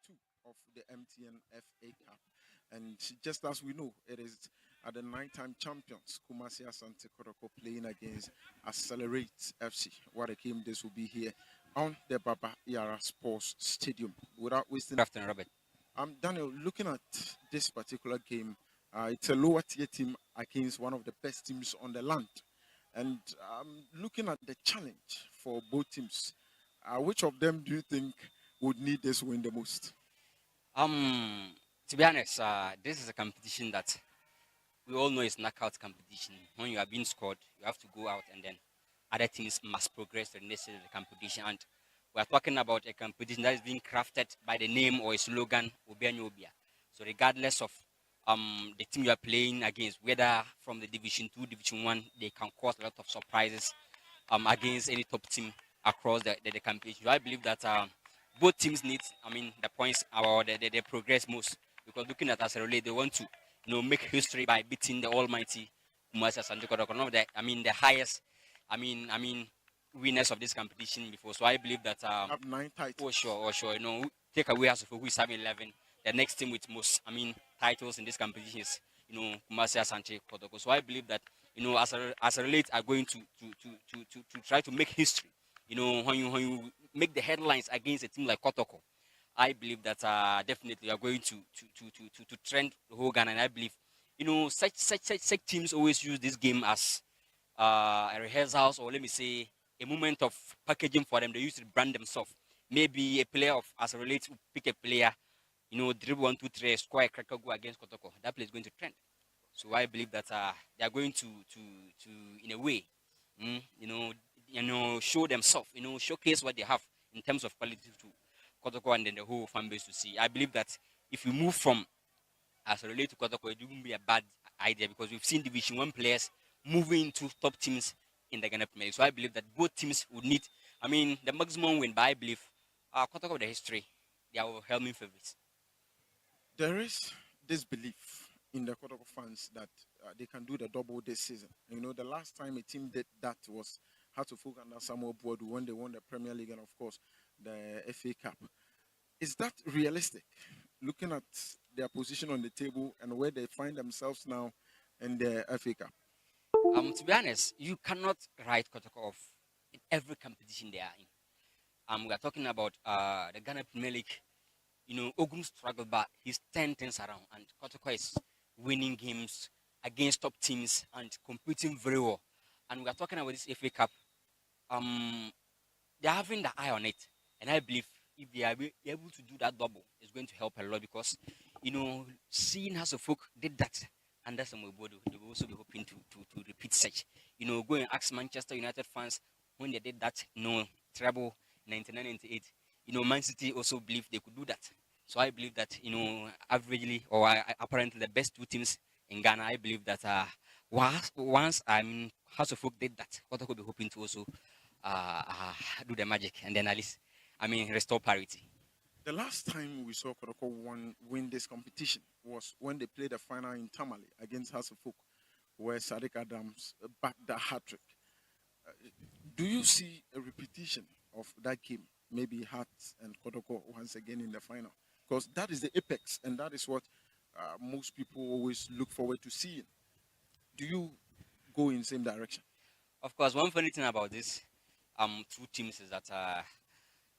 two of the MTN FA Cup. And just as we know, it is at the nine-time champions, Kumasi Asante Kotoko, playing against Accelerate FC. What a game this will be here on the Baba Yara Sports Stadium. Without wasting Good afternoon, Robert. Daniel, looking at this particular game, it's a lower tier team against one of the best teams on the land. And looking at the challenge for both teams, which of them do you think would need this win the most? Um, to be honest, this is a competition that we all know is knockout competition. When you are being scored, you have to go out, and then other teams must progress to the next stage of the competition. And we are talking about a competition that is being crafted by the name or a slogan Obia Obia. So regardless of the team you are playing against, whether from the Division Two, Division One, they can cause a lot of surprises against any top team across the competition. So I believe that both teams need, the points or the progress most, because looking at us relay, they want to, make history by beating the almighty Kumasi Asante Kotoko, one of the highest, winners of this competition before. So I believe that, Have nine oh titles. sure, take away as of who is having 11, the next team with most, titles in this competition is, Kumasi Asante Kotoko. So I believe that, as a relate are going to try to make history. When you make the headlines against a team like Kotoko, I believe that definitely you are going to trend the whole Ghana. And I believe, such teams always use this game as a rehearsals, or let me say a moment of packaging for them. They used to brand themselves. Maybe a player of as a relate to pick a player, dribble 1, 2, 3, score a cracker go against Kotoko. That player is going to trend. So I believe that they are going to in a way, show themselves, showcase what they have in terms of quality to Kotoko and then the whole fan base to see. I believe that if we move from as relate to Kotoko, it wouldn't be a bad idea, because we've seen Division One players moving into top teams in the Ghana Premier League. So I believe that both teams would need, the maximum win. But I believe Kotoko, the history, they are overwhelming favorites. There is this belief in the Kotoko fans that they can do the double this season. You know, the last time a team did that was how to focus under Samuel Boadu when they won the Premier League and, of course, the FA Cup. Is that realistic? Looking at their position on the table and where they find themselves now in the FA Cup. To be honest, you cannot write Kotoko off in every competition they are in. We are talking about the Ghana Premier League. Ogun struggled, but he's 10 things around, and Kotoko is winning games against top teams and competing very well. And we are talking about this FA Cup. Um, they're having the eye on it, and I believe if they are able to do that double, it's going to help a lot, because seeing how folk did that under some Bodo, they will also be hoping to repeat such. Go and ask Manchester United fans when they did that, treble 99-98. Man City also believed they could do that. So I believe that, averagely, or apparently the best two teams in Ghana, I believe that once House of Folk did that, what I could be hoping to also do the magic, and then at least, restore parity. The last time we saw Kotoko win this competition was when they played the final in Tamale against House of Folk, where Sadiq Adams backed the hat trick. Do you see a repetition of that game? Maybe Hearts and Kotoko once again in the final? Because that is the apex, and that is what most people always look forward to seeing. Do you go in the same direction? Of course, one funny thing about this two teams is that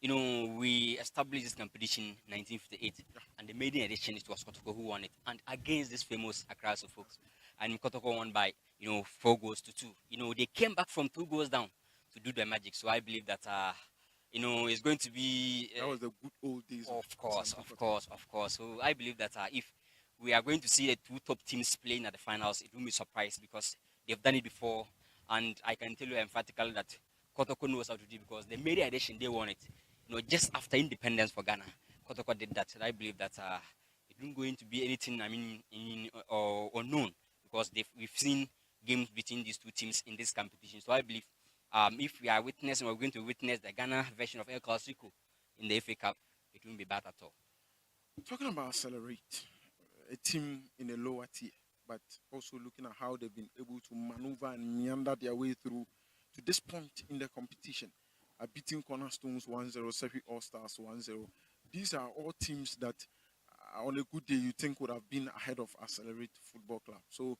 we established this competition in 1958, and the maiden edition it was Kotoko who won it, and against this famous Accra folks, and Kotoko won by 4 goals to 2. They came back from 2 goals down to do the magic. So I believe that it's going to be That was the good old days. of course, of course, of course. So I believe that if we are going to see the two top teams playing at the finals, it won't be surprised, because they've done it before, and I can tell you emphatically that Kotoko knows how to do it, because the media edition they won it. Just after independence for Ghana, Kotoko did that. And I believe that it isn't going to be anything or unknown, because we've seen games between these two teams in this competition. So I believe if we are witnessing, we're going to witness the Ghana version of El Clasico in the FA Cup, it won't be bad at all. Talking about Accelerate, a team in a lower tier, but also looking at how they've been able to maneuver and meander their way through to this point in the competition, beating Cornerstones 1-0, Sefi All Stars 1-0. these are all teams that on a good day you think would have been ahead of Accelerate Football Club. So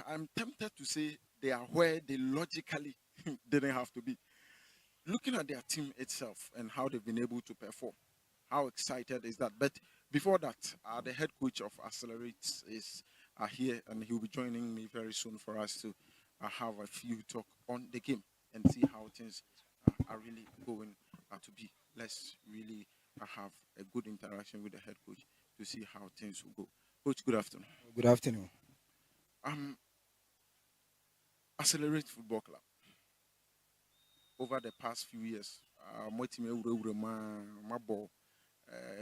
I'm tempted to say they are where they logically didn't have to be. Looking at their team itself and how they've been able to perform, how excited is that? But before that, the head coach of Accelerate is here, and he'll be joining me very soon for us to have a few talk on the game and see how things are really going to be. Let's really have a good interaction with the head coach to see how things will go. Coach, good afternoon. Good afternoon. Accelerate Football Club. Over the past few years, my team my ball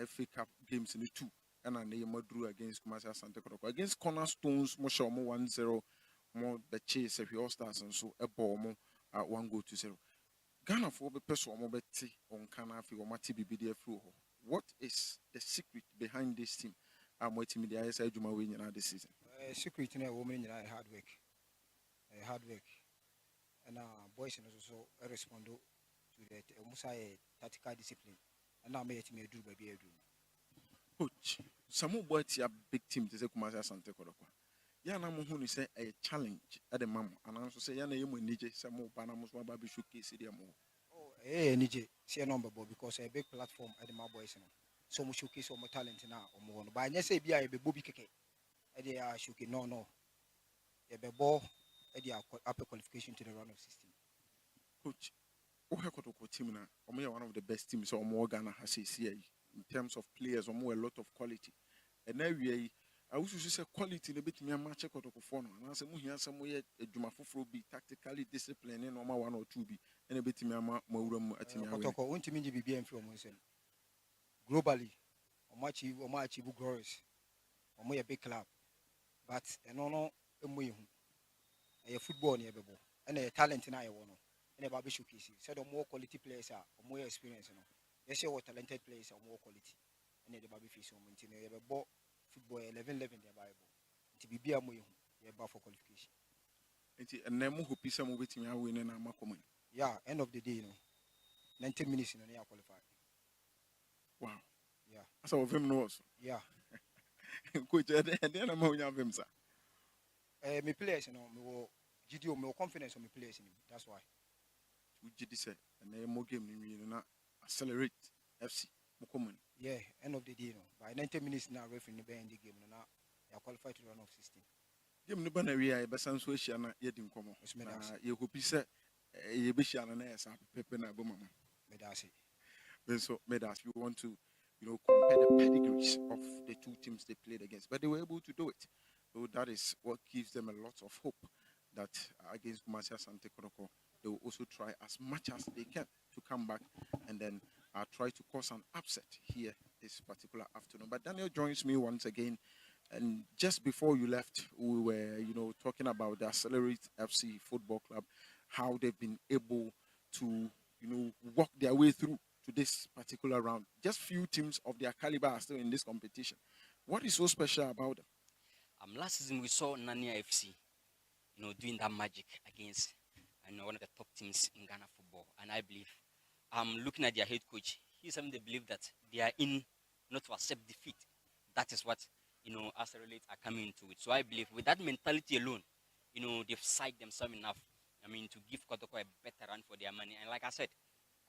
FA Cup games in the two, and I drew against Asante Kotoko. Against Cornerstones, more 1-0, more the chase if you all stars and so a ball more 1-0. Ghana for the person on Kanafi or Mati BBDF. What is the secret behind this team? I'm waiting the ISI Juma winning this season. Secret in a woman in hard work. Hard work. And boys and also respond to that almost a tactical discipline. And now may me do baby. Coach, some boys are big team to say Asante Kotoko. Yana Mohuni say a challenge at the mom, and also say Yana Nije, some more Panamos Baby showcase the more. Oh, Nije, see a number because a big platform at the boys. So much showcase or more talent now or more. But I just say be a booby keke. And they are showcase no. A ball at the upper qualification to the run of 16. Coach, Kotoko team now, one of the best teams or more Ghana has here in terms of players or more a lot of quality. And now I wish you say quality a bit me a match Kotoko for and I say Muhia somewhere a Jumafufro be tactically disciplined and 1 or 2 be and a bit me a Maurum at Kotoko won't mean to be from globally or much glorious or more a big club. But no a football near Bebo and a talent in Iowa and a baby showcase. Said more quality players are more experience. They say what talented players are more quality. And the baby fish on maintain a ball football 11 their Bible. To be a more for qualification. And Nemo who piece some waiting our winning and Macoman. Yeah, end of the day, 90 minutes in an air qualified. Wow. Yeah. So of him knows. Yeah. Coach, and then I'm going to have him, sir. My players, more confidence on my players. That's why. We said, and then more game, not Accelerate FC. Yeah, end of the day, by 90 minutes now, referee in the game, now you are qualified to run of 16. Game the banner, but some social yet in common. You hope he said, you be shan and ass, Pepe and Abumama. So, Medas, you want to, compare the pedigrees of the two teams they played against, but they were able to do it. So that is what gives them a lot of hope that against Asante Kotoko, they will also try as much as they can to come back and then try to cause an upset here this particular afternoon. But Daniel joins me once again. And just before you left, we were, talking about the Accelerate FC Football Club, how they've been able to, walk their way through to this particular round. Just few teams of their caliber are still in this competition. What is so special about them? Last season we saw Nania FC, doing that magic against one of the top teams in Ghana football. And I believe, looking at their head coach, he's having the belief that they are in not to accept defeat. That is what, Accelerate are coming into it. So I believe with that mentality alone, they've psyched themselves enough, to give Kotoko a better run for their money. And like I said,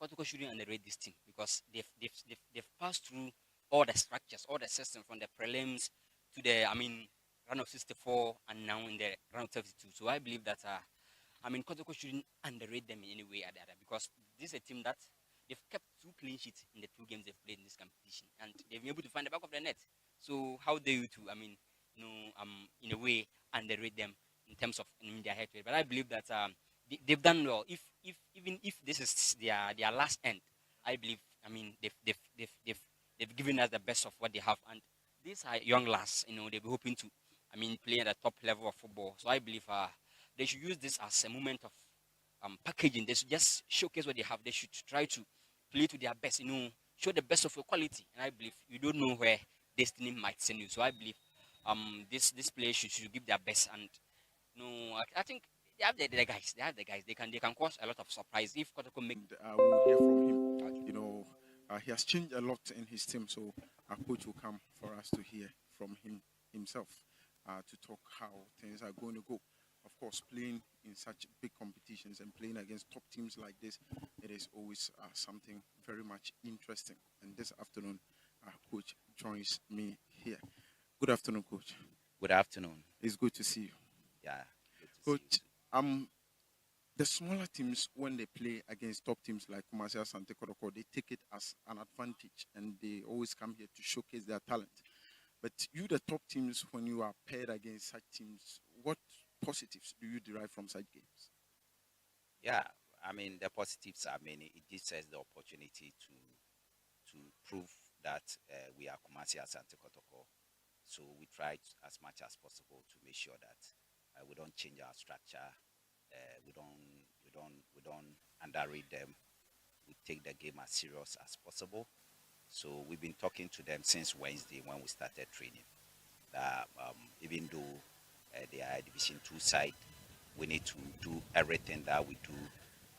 Kotoko shouldn't underrate this team because they've passed through all the structures, all the systems from the prelims to the, round of 64 and now in the round of 32. So I believe that, Kotoko shouldn't underrate them in any way or the other because this is a team that they've kept 2 clean sheets in the 2 games they've played in this competition and they've been able to find the back of the net. So how dare you to, in a way, underrate them in terms of their head to head. But I believe that they've done well. Even if this is their last end, I believe, they've given us the best of what they have. And these are young lads, they'll be hoping to, play at the top level of football. So I believe they should use this as a moment of packaging. They should just showcase what they have. They should try to play to their best, show the best of your quality. And I believe you don't know where destiny might send you. So I believe this players should give their best. And I think they have the guys. They have the guys. They can cause a lot of surprise if Kotoko make. We'll hear from him. He has changed a lot in his team, so our coach will come for us to hear from him himself to talk how things are going to go. Of course, playing in such big competitions and playing against top teams like this, it is always something very much interesting. And this afternoon, our coach joins me here. Good afternoon, coach. Good afternoon. It's good to see you. Yeah, good to see you Coach, the smaller teams, when they play against top teams like Kumasi Asante Kotoko, they take it as an advantage and they always come here to showcase their talent. But you, the top teams, when you are paired against such teams, what positives do you derive from such games? Yeah, I mean the positives are many. It gives us the opportunity to prove that we are Kumasi Asante Kotoko. So we try as much as possible to make sure that we don't change our structure. We don't underrate them. We take the game as serious as possible. So we've been talking to them since Wednesday when we started training. Even though they are a Division 2 side, we need to do everything that we do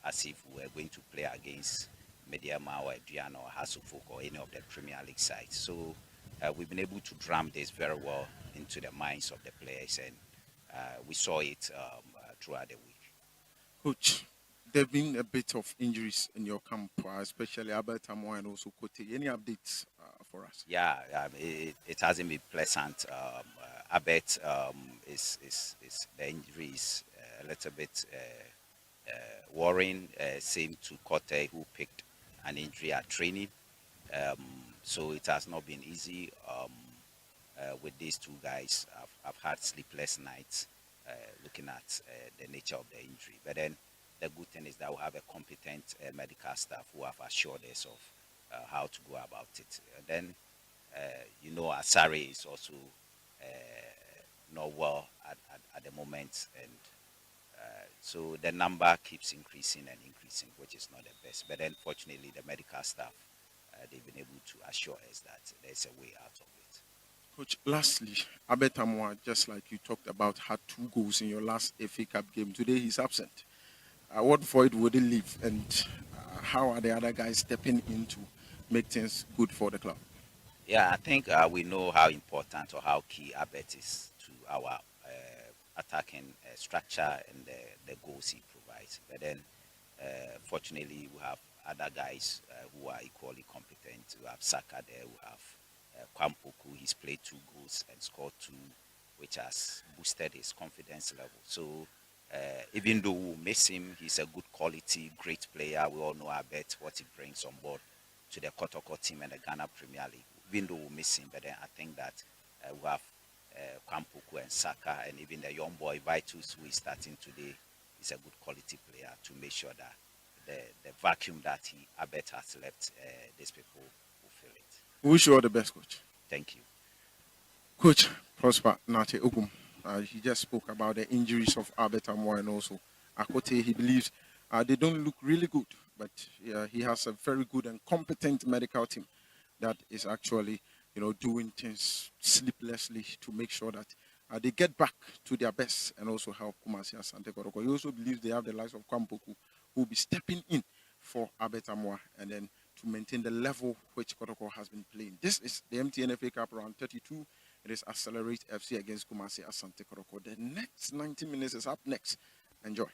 as if we were going to play against Mediama or Adrian or Hasselfolk or any of the Premier League sides. So we've been able to drum this very well into the minds of the players, and we saw it throughout the week. Coach, there have been a bit of injuries in your camp, especially Albert Amoy and also Kote. Any updates for us? Yeah, it hasn't been pleasant. Albert is the injury is a little bit worrying. Same to Kote, who picked an injury at training. So it has not been easy with these two guys. I've had sleepless nights looking at the nature of the injury. But then the good thing is that we have a competent medical staff who have assured us of how to go about it. And then, Asare is also not well at the moment. And so the number keeps increasing and increasing, which is not the best. But then, fortunately, the medical staff, they've been able to assure us that there's a way out of it. Coach, lastly, Albert Amoy, just like you talked about, had 2 goals in your last FA Cup game. Today he's absent. What void would he leave, and how are the other guys stepping in to make things good for the club? Yeah, I think we know how important or how key Albert is to our attacking structure and the goals he provides. But then, fortunately, we have other guys who are equally competent. We have Saka there, we have Kwampoku. He's played 2 goals and scored 2, which has boosted his confidence level. So, even though we miss him, he's a good quality, great player. We all know Albert, what he brings on board to the Kotoko team and the Ghana Premier League. Even though we miss him, but then I think that we have Kwampoku and Saka, and even the young boy Vitus, who is starting today, is a good quality player to make sure that the vacuum that Albert has left, these people will fill it. We wish you all the best, Coach. Thank you. Coach Prosper Nate Ogum, he just spoke about the injuries of Albert Amoy and also Akote. He believes they don't look really good, but he has a very good and competent medical team that is actually, doing things sleeplessly to make sure that they get back to their best and also help Kumasi Asante Kotoko. He also believes they have the likes of Kwampoku who will be stepping in for Albert Amoy and then to maintain the level which Kotoko has been playing. This is the MTN FA Cup round 32. It is ACCELER8Z against Kumasi Asante Kotoko. The next 90 minutes is up next. Enjoy.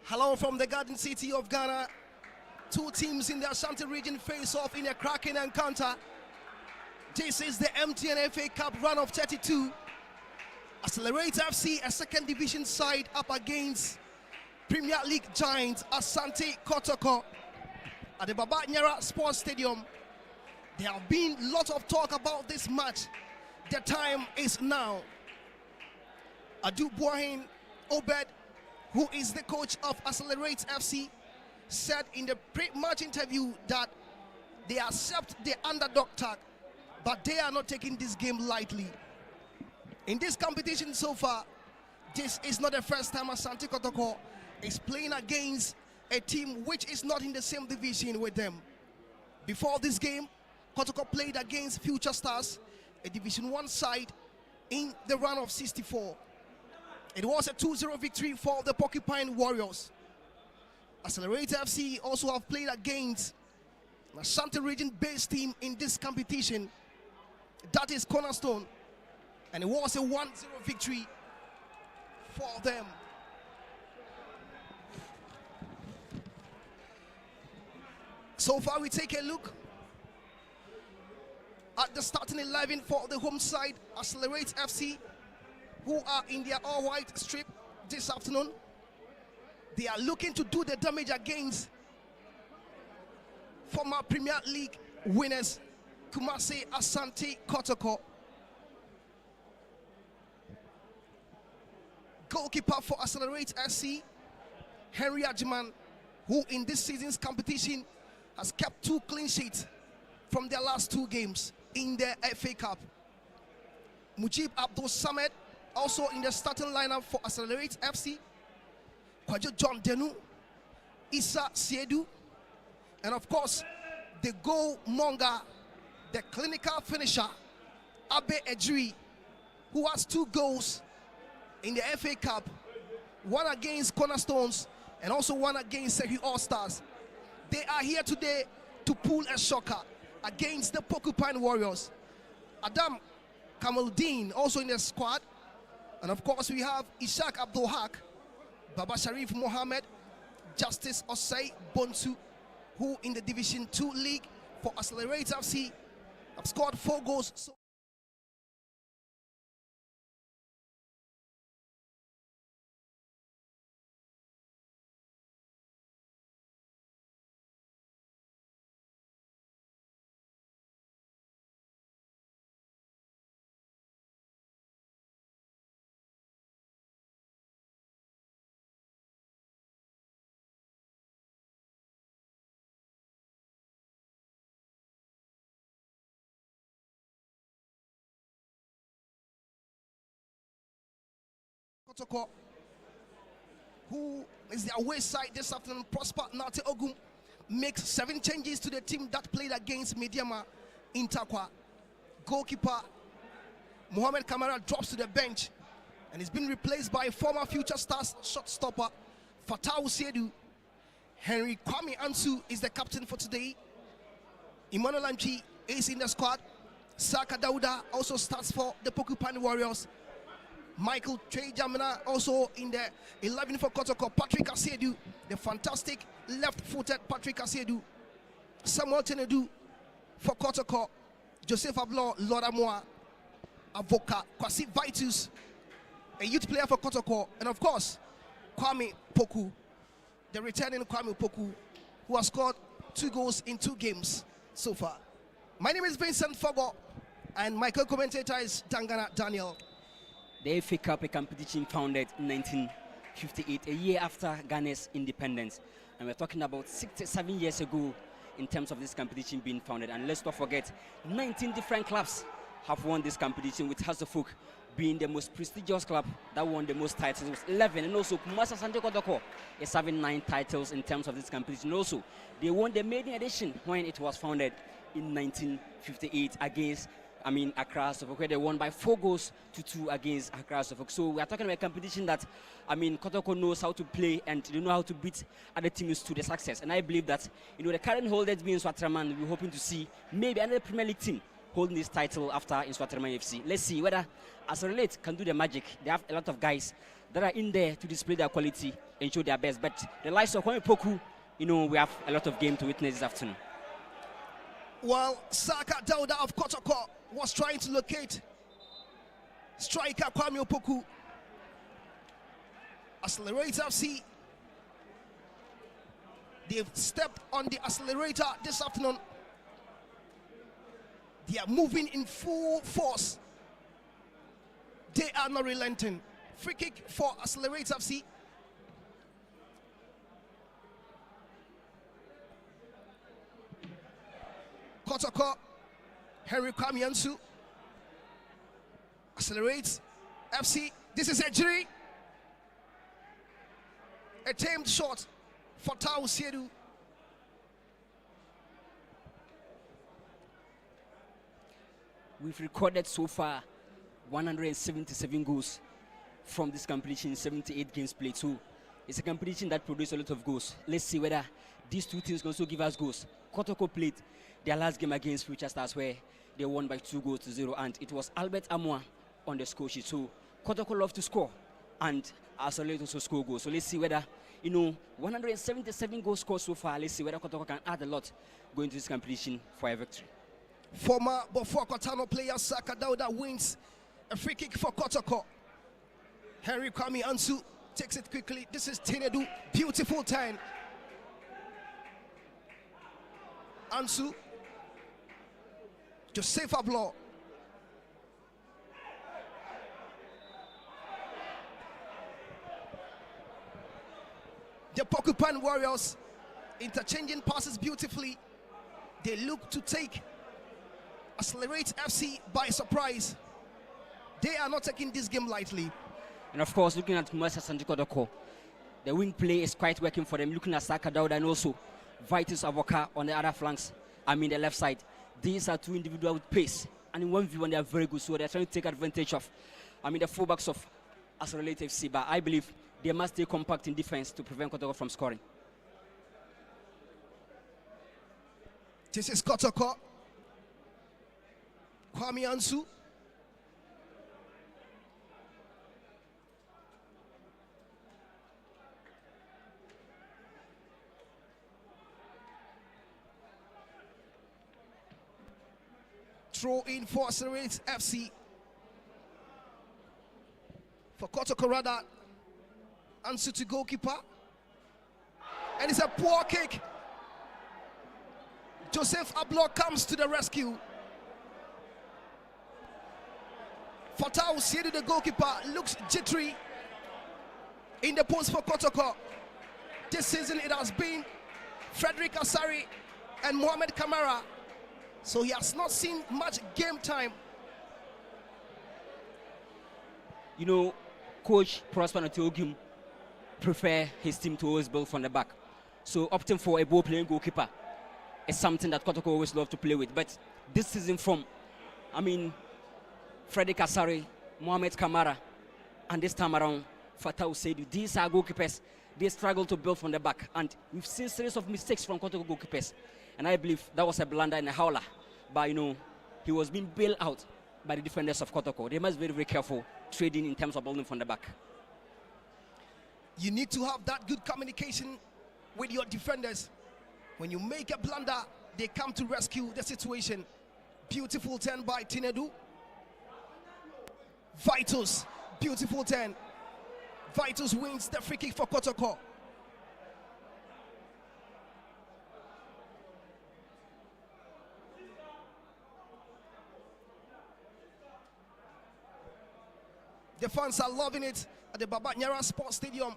Hello from the Garden City of Ghana. Two teams in the Asante region face off in a cracking encounter. This is the MTN FA Cup run of 32. ACCELER8Z FC, a second division side, up against Premier League giant Asante Kotoko at the Baba Nyara Sports Stadium. There have been lots of talk about this match. The time is now. Adu Boahin Obed, who is the coach of ACCELER8Z FC, said in the pre-match interview that they accept the underdog tag, but they are not taking this game lightly. In this competition so far, this is not the first time Asante Kotoko is playing against a team which is not in the same division with them. Before this game, Kotoko played against Future Stars, a Division 1 side, in the round of 64. It was a 2-0 victory for the Porcupine Warriors. ACCELER8Z FC also have played against an Asante region-based team in this competition. That is Cornerstone. And it was a 1-0 victory for them. So far, we take a look at the starting 11 for the home side, ACCELER8Z FC, who are in their all-white strip this afternoon. They are looking to do the damage against former Premier League winners, Kumasi Asante Kotoko. Goalkeeper for ACCELER8Z FC, Henry Ajiman, who in this season's competition has kept 2 clean sheets from their last 2 games in the FA Cup. Mujib Abdul Samed, also in the starting lineup for ACCELER8Z FC. Kwajo John Denu, Issa Siedu, and of course, the goal monger, the clinical finisher, Abe Ejiri, who has 2 goals in the FA Cup, 1 against Cornerstones and also 1 against Sehi All-Stars. They are here today to pull a shocker against the Porcupine Warriors. Adam Kamaluddin also in the squad, and of course we have Ishaq Abdul Haq, Baba Sharif Mohammed, Justice Osei Bonsu, who in the Division 2 league for ACCELER8Z FC have scored 4 goals. Kotoko, who is the away side this afternoon, Prosper Nate Ogum, makes 7 changes to the team that played against Mediama in Takwa. Goalkeeper Mohamed Kamara drops to the bench and is being replaced by former Future Stars shotstopper Fatau Siedu. Henry Kwame Ansu is the captain for today. Emmanuel Lamchi is in the squad. Saka Dauda also starts for the Porcupine Warriors. Michael Trey Jamina also in the 11 for Kotoko. Patrick Asiedu, the fantastic left-footed Patrick Asiedu. Samuel Tenedu for Kotoko. Joseph Ablo Loramoa, Avoka, Kwasi Vitus, a youth player for Kotoko. And of course, Kwame Poku, the returning Kwame Poku, who has scored 2 goals in 2 games so far. My name is Vincent Fogo, and my co-commentator is Dangana Daniel. The FA Cup, a competition founded in 1958, a year after Ghana's independence. And we're talking about 67 years ago in terms of this competition being founded. And let's not forget, 19 different clubs have won this competition, with Hasselhoek being the most prestigious club that won the most titles. It was 11. And also, Kumasi Asante Kotoko is having 9 titles in terms of this competition. Also, they won the maiden edition when it was founded in 1958 against Accra Suffolk, where they won by 4 goals to 2 against Accra Suffolk. So we are talking about a competition that, Kotoko knows how to play and they know how to beat other teams to the success. And I believe that, the current holders being Swatraman, we're hoping to see maybe another Premier League team holding this title after in Swatraman FC. Let's see whether ACCELER8Z can do the magic. They have a lot of guys that are in there to display their quality and show their best. But the likes of Kwame Poku, we have a lot of game to witness this afternoon. While Saka Dauda of Kotoko was trying to locate striker Kwame Opoku, ACCELER8Z, they've stepped on the accelerator this afternoon. They are moving in full force. They are not relenting. Free kick for ACCELER8Z. Kotoko, Henry Kamiansu, ACCELER8Z. This is Ejiri. A tamed shot for Tau Siedu. We've recorded so far 177 goals from this competition, 78 games played. So it's a competition that produces a lot of goals. Let's see whether these two teams can also give us goals. Kotoko played their last game against Future Stars where they won by 2-0, and it was Albert Amwa on the score sheet. So Kotoko love to score, and ACCELER8Z also score goals. So let's see whether 177 goals scored so far. Let's see whether Kotoko can add a lot going to this competition for a victory. Former Bofo Kotano player Saka Dauda wins a free kick for Kotoko. Henry Kwame Ansu takes it quickly. This is Tinedu. Beautiful turn. Ansu. Joseph Ablo. The Porcupine Warriors interchanging passes beautifully. They look to take ACCELER8Z by surprise. They are not taking this game lightly. And of course, looking at Asante Kotoko, the wing play is quite working for them. Looking at Saka Dauda and also Vitus Avoka on the other flanks, the left side. These are two individuals with pace. And in 1v1, they are very good. So they're trying to take advantage of, the fullbacks of ACCELER8Z. But I believe they must stay compact in defense to prevent Kotoko from scoring. This is Kotoko. Kwame Ansu. Throw in for ACCELER8Z. For Kotoko rather. Ansu to goalkeeper. And it's a poor kick. Joseph Ablo comes to the rescue. Fatau Siedu, the goalkeeper, looks jittery in the post for Kotoko. This season it has been Frederick Asari and Mohamed Kamara. So he has not seen much game time. Coach Prosper Natiogim prefer his team to always build from the back. So opting for a ball-playing goalkeeper is something that Kotoko always love to play with. But this season from, Frederick Asari, Mohamed Kamara, and this time around, Fatau Seidu. These are goalkeepers. They struggle to build from the back. And we've seen series of mistakes from Kotoko goalkeepers. And I believe that was a blunder and a howler. But, he was being bailed out by the defenders of Kotoko. They must be very, very careful trading in terms of building from the back. You need to have that good communication with your defenders. When you make a blunder, they come to rescue the situation. Beautiful turn by Tinedu. Vitus, beautiful turn. Vitus wins the free kick for Kotoko. The fans are loving it at the Baba Nyara Sports Stadium.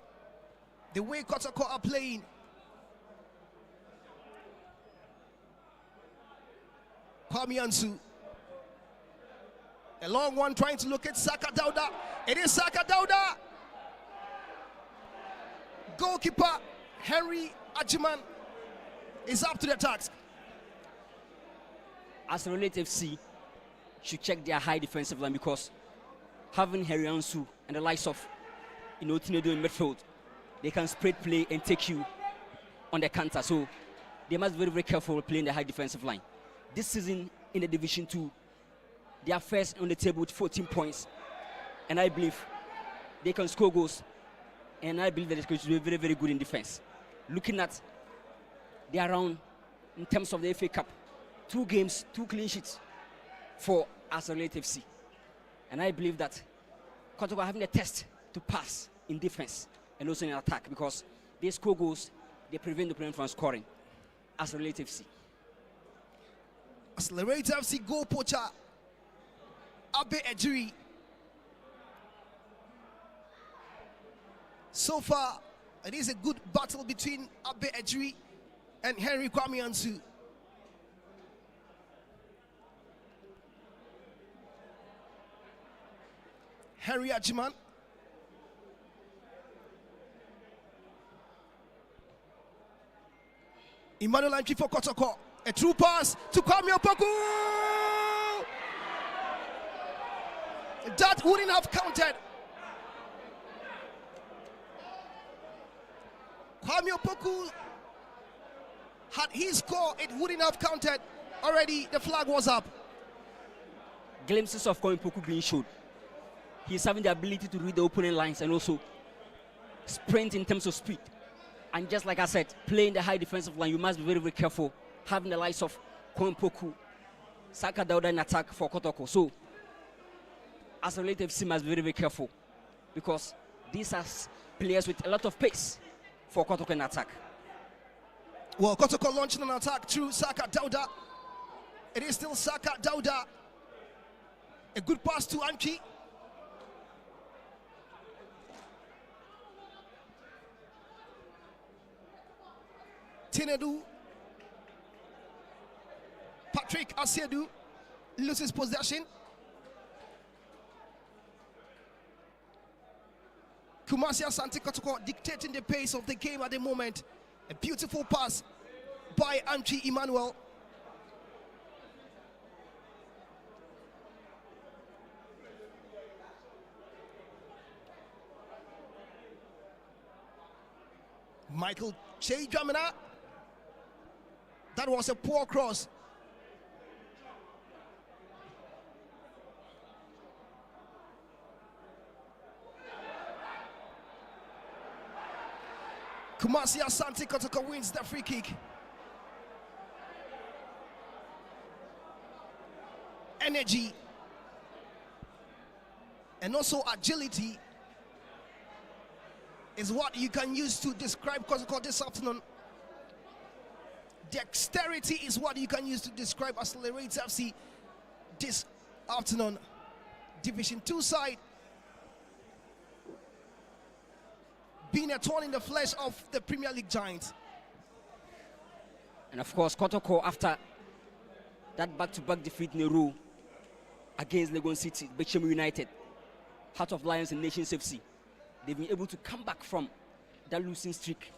The way Kotoko are playing. Kwame Ansu. A long one trying to locate Saka Dauda. It is Saka Dauda. Goalkeeper Henry Ajiman is up to the task. ACCELER8Z should check their high defensive line, because having Henry Ansu and the likes of Tinedu in midfield, they can spread play and take you on the counter. So they must be very, very careful playing the high defensive line. This season in the Division 2, they are first on the table with 14 points. And I believe they can score goals. And I believe that it's going to be very, very good in defense. Looking at their round in terms of the FA Cup, 2 games, 2 clean sheets for ACCELER8Z FC. And I believe that Kotoko are having a test to pass in defense and also in attack, because they score goals, they prevent the opponent from scoring. ACCELER8Z FC. ACCELER8Z FC goal poacher Abe Ejiri. So far, it is a good battle between Abe Ejiri and Henry Kwame Ansu. Henry Ajiman. Emmanuel Anki for Kotoko. A true pass to Kwame Opoku. That wouldn't have counted. Kwame Opoku, had he scored, it wouldn't have counted. Already the flag was up. Glimpses of Kwame Opoku being showed. He's having the ability to read the opponent lines and also sprint in terms of speed. And just like I said, playing the high defensive line, you must be very, very careful. Having the likes of Kwame Opoku, Saka Dauda in attack for Kotoko. So, ACCELER8Z FC must be very, very careful, because these are players with a lot of pace for Kotoko in attack. Well, Kotoko launching an attack through Saka Dauda. It is still Saka Dauda. A good pass to Anki. Tinedu. Patrick Asiedu loses possession. Kumasi Asante Kotoko dictating the pace of the game at the moment. A beautiful pass by Anchi Emmanuel. Michael Che Dramina. That was a poor cross. Kumasi Asante Kotoko wins the free kick. Energy and also agility is what you can use to describe Kotoko this afternoon. Dexterity is what you can use to describe ACCELER8Z FC this afternoon. Division 2 side being a thorn in the flesh of the Premier League giants. And of course, Kotoko, after that back-to-back defeat in a row against Legon City, Bechem United, Heart of Lions and Nations FC, they've been able to come back from that losing streak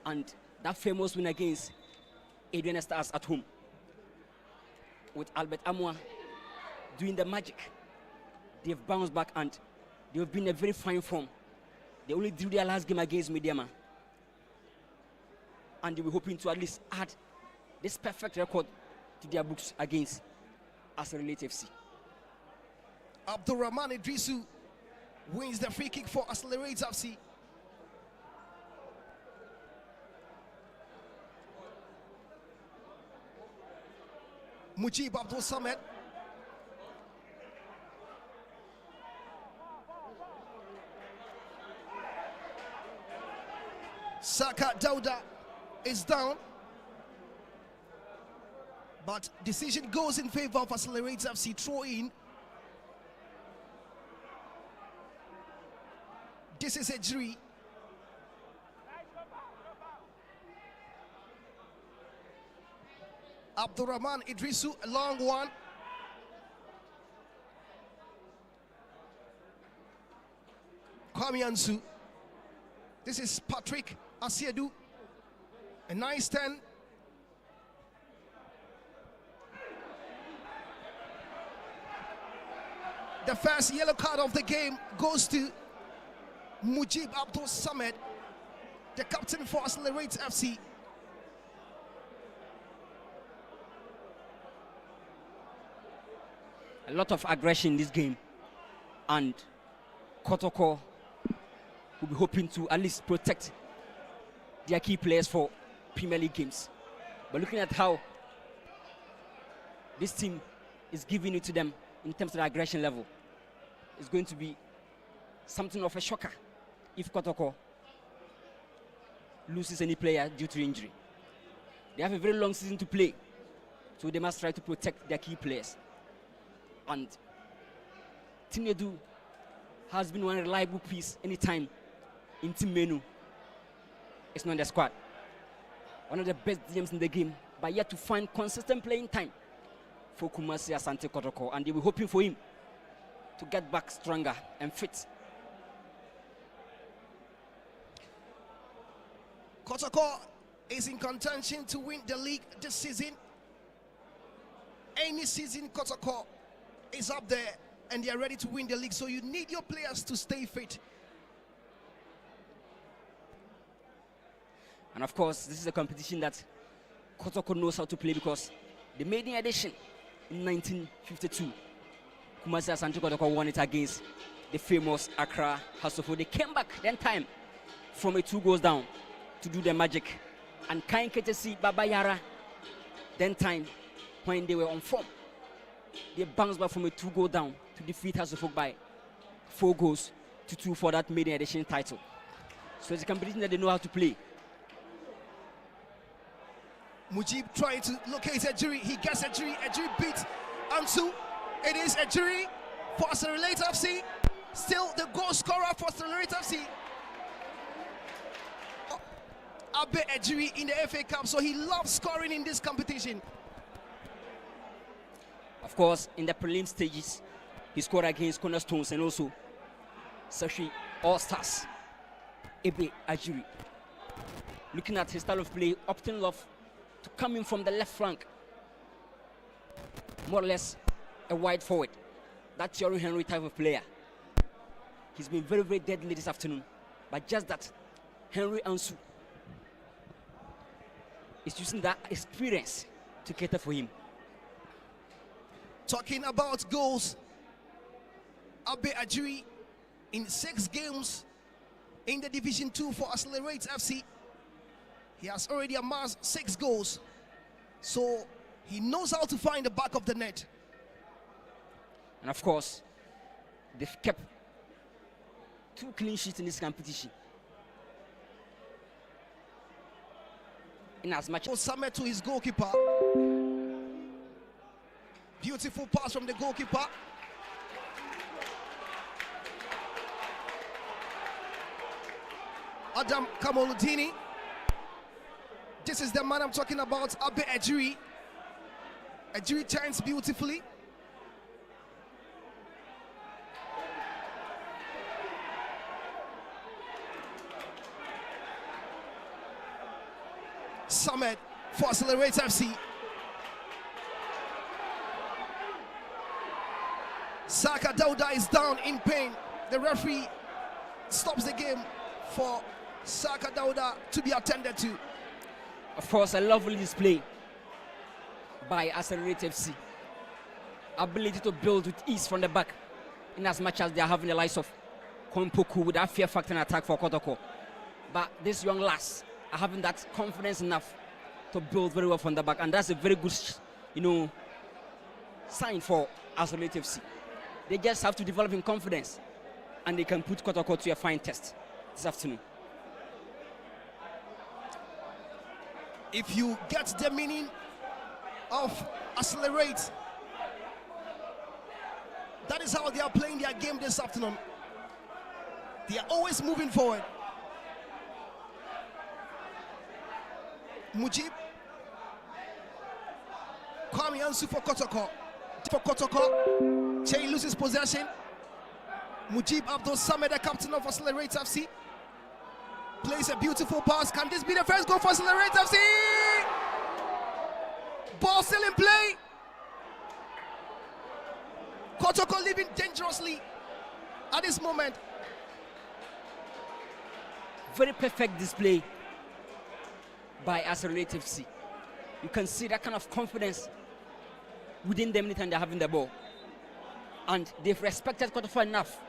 and that famous win against Adrian Stars at home, with Albert Amwa doing the magic. They've bounced back and they've been in a very fine form. They only drew their last game against Mediama, and they were hoping to at least add this perfect record to their books against ACCELER8Z FC. Abdurrahman Idrisu wins the free kick for ACCELER8Z FC. Mujib Abdul Samed. Saka Dauda is down, but decision goes in favor of ACCELER8Z FC. Throw in. This is Ejiri. Abdurrahman Idrisu, a long one. Kwame Ansu. This is Patrick Asiedu. A nice 10. The first yellow card of the game goes to Mujib Abdul Samed, the captain for ACCELER8Z FC. A lot of aggression in this game, and Kotoko will be hoping to at least protect their key players for Premier League games. But looking at how this team is giving it to them in terms of the aggression level, it's going to be something of a shocker if Kotoko loses any player due to injury. They have a very long season to play, so they must try to protect their key players. And Tinedu has been one reliable piece anytime in team menu. It's not in the squad. One of the best DMs in the game, but yet to find consistent playing time for Kumasi Asante Kotoko, and they were hoping for him to get back stronger and fit. Kotoko is in contention to win the league this season. Any season, Kotoko is up there and they are ready to win the league. So you need your players to stay fit. And of course, this is a competition that Kotoko knows how to play, because the maiden edition in 1952, Kumasi Asante Kotoko won it against the famous Accra Hasofo. They came back then time from a 2 goals down to do their magic. And Kain Ketesi Baba Yara, then time when they were on form, they bounced back from a 2 goal down to defeat Hasofo by 4 goals to 2 for that maiden edition title. So it's a competition that they know how to play. Mujib trying to locate Ejiri. He gets Ejiri. Ejiri beats Ansu. It is Ejiri for ACCELER8Z FC. Still the goal scorer for ACCELER8Z FC. Abe Ejiri in the FA Cup, so he loves scoring in this competition. Of course, in the prelim stages, he scored against Cornerstones and also Sashi All-Stars. Ebe Ejiri. Looking at his style of play, opting love to come in from the left flank. More or less a wide forward. That Thierry Henry type of player. He's been very, very deadly this afternoon. But just that, Henry Ansu is using that experience to cater for him. Talking about goals, Abe Ejiri in 6 games in the Division 2 for ACCELER8Z FC. He has already amassed 6 goals, so he knows how to find the back of the net. And of course, they've kept 2 clean sheets in this competition. In as much Osame to his goalkeeper. Beautiful pass from the goalkeeper. Adam Kamoludini. This is the man I'm talking about, Abe Ejiri. Ejiri turns beautifully. Samed for ACCELER8Z FC. Saka Dauda is down in pain. The referee stops the game for Saka Dauda to be attended to. Of course, a lovely display by ACCELER8Z FC. Ability to build with ease from the back, in as much as they are having the likes of Kompoku with that fear factor and attack for Kotoko. But these young lads are having that confidence enough to build very well from the back, and that's a very good, sign for ACCELER8Z FC. They just have to develop in confidence, and they can put Kotoko to a fine test this afternoon. If you get the meaning of ACCELER8Z, that is how they are playing their game this afternoon. They are always moving forward. Mujib. Kwame Ansu for Kotoko. For Kotoko. Che loses possession. Mujib Abdul Samed, the captain of ACCELER8Z FC, plays a beautiful pass. Can this be the first goal for ACCELER8Z FC? Ball still in play. Kotoko living dangerously at this moment. Very perfect display by ACCELER8Z FC. You can see that kind of confidence within them anytime they're having the ball. And they've respected Kotoko enough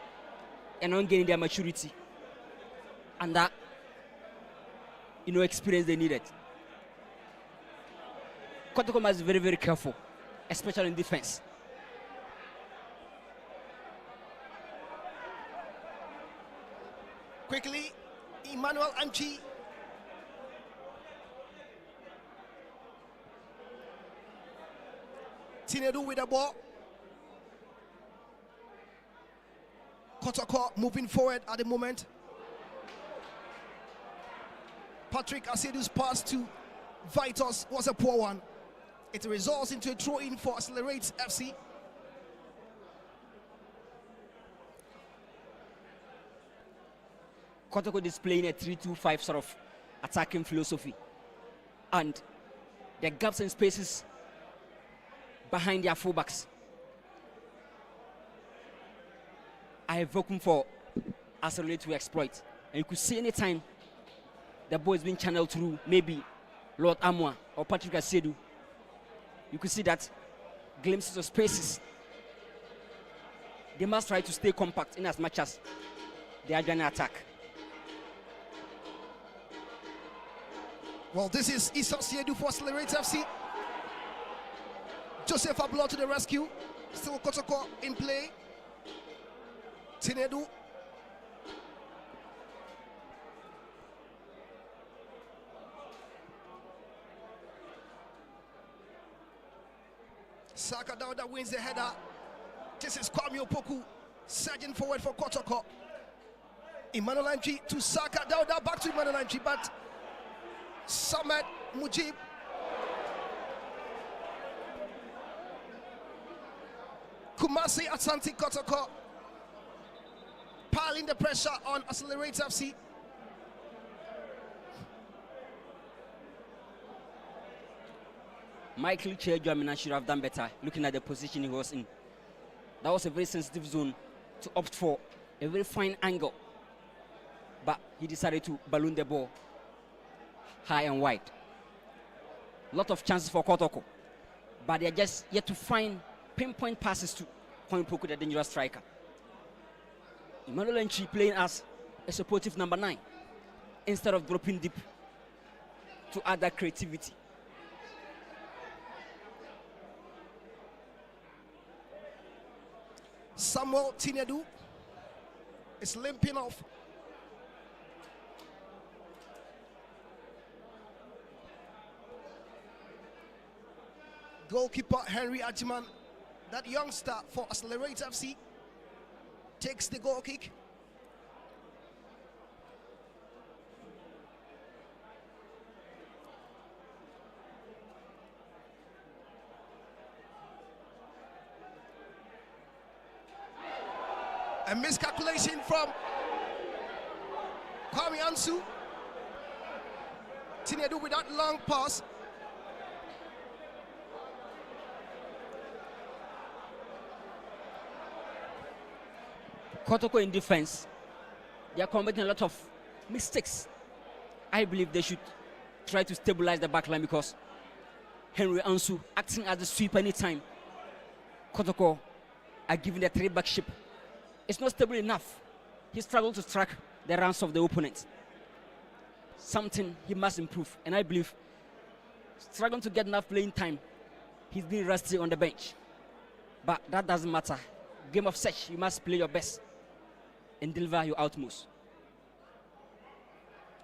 and not gaining their maturity and that experience they needed. Kotoko must be very, very careful, especially in defense. Quickly, Emmanuel Anchi. Tinedu with the ball. Kotoko moving forward at the moment. Patrick Asedu's pass to Vitos was a poor one. It results into a throw-in for ACCELER8Z. Kotoko displaying a 3-2-5 sort of attacking philosophy, and the gaps and spaces behind their fullbacks are a vacuum for ACCELER8Z to exploit. And you could see anytime the ball is being channeled through maybe Lord Amwa or Patrick Asedu, you could see that glimpses of spaces. They must try to stay compact in as much as they are trying to attack. Well, this is Issa Siedu for ACCELER8Z. Joseph Ablo to the rescue. Still Kotoko in play. Tinedu. Saka Dauda wins the header. This is Kwame Opoku surging forward for Kotoko. Emmanuel Anchi to Saka Dauda, back to Emmanuel Anchi, but Samet Mujib Kumasi Asante Kotoko piling the pressure on ACCELER8Z. Michael Chejwamina should have done better looking at the position he was in. That was a very sensitive zone to opt for a very fine angle, but he decided to balloon the ball high and wide. Lot of chances for Kotoko, but they are just yet to find pinpoint passes to Kwame Opoku, the dangerous striker. Emmanuel Anchi playing as a supportive number 9 instead of dropping deep to add that creativity. Samuel Tinedu is limping off. Goalkeeper Henry Ajiman, that youngster for ACCELER8Z, takes the goal kick. A miscalculation from Kwame Ansu. Tinedu with that long pass. Kotoko in defense, they are committing a lot of mistakes. I believe they should try to stabilize the back line, because Henry Ansu acting as a sweep anytime Kotoko are giving the 3-back ship. It's not stable enough. He struggled to track the runs of the opponent. Something he must improve, and I believe struggling to get enough playing time. He's been rusty on the bench, but that doesn't matter. Game of such, you must play your best and deliver your utmost.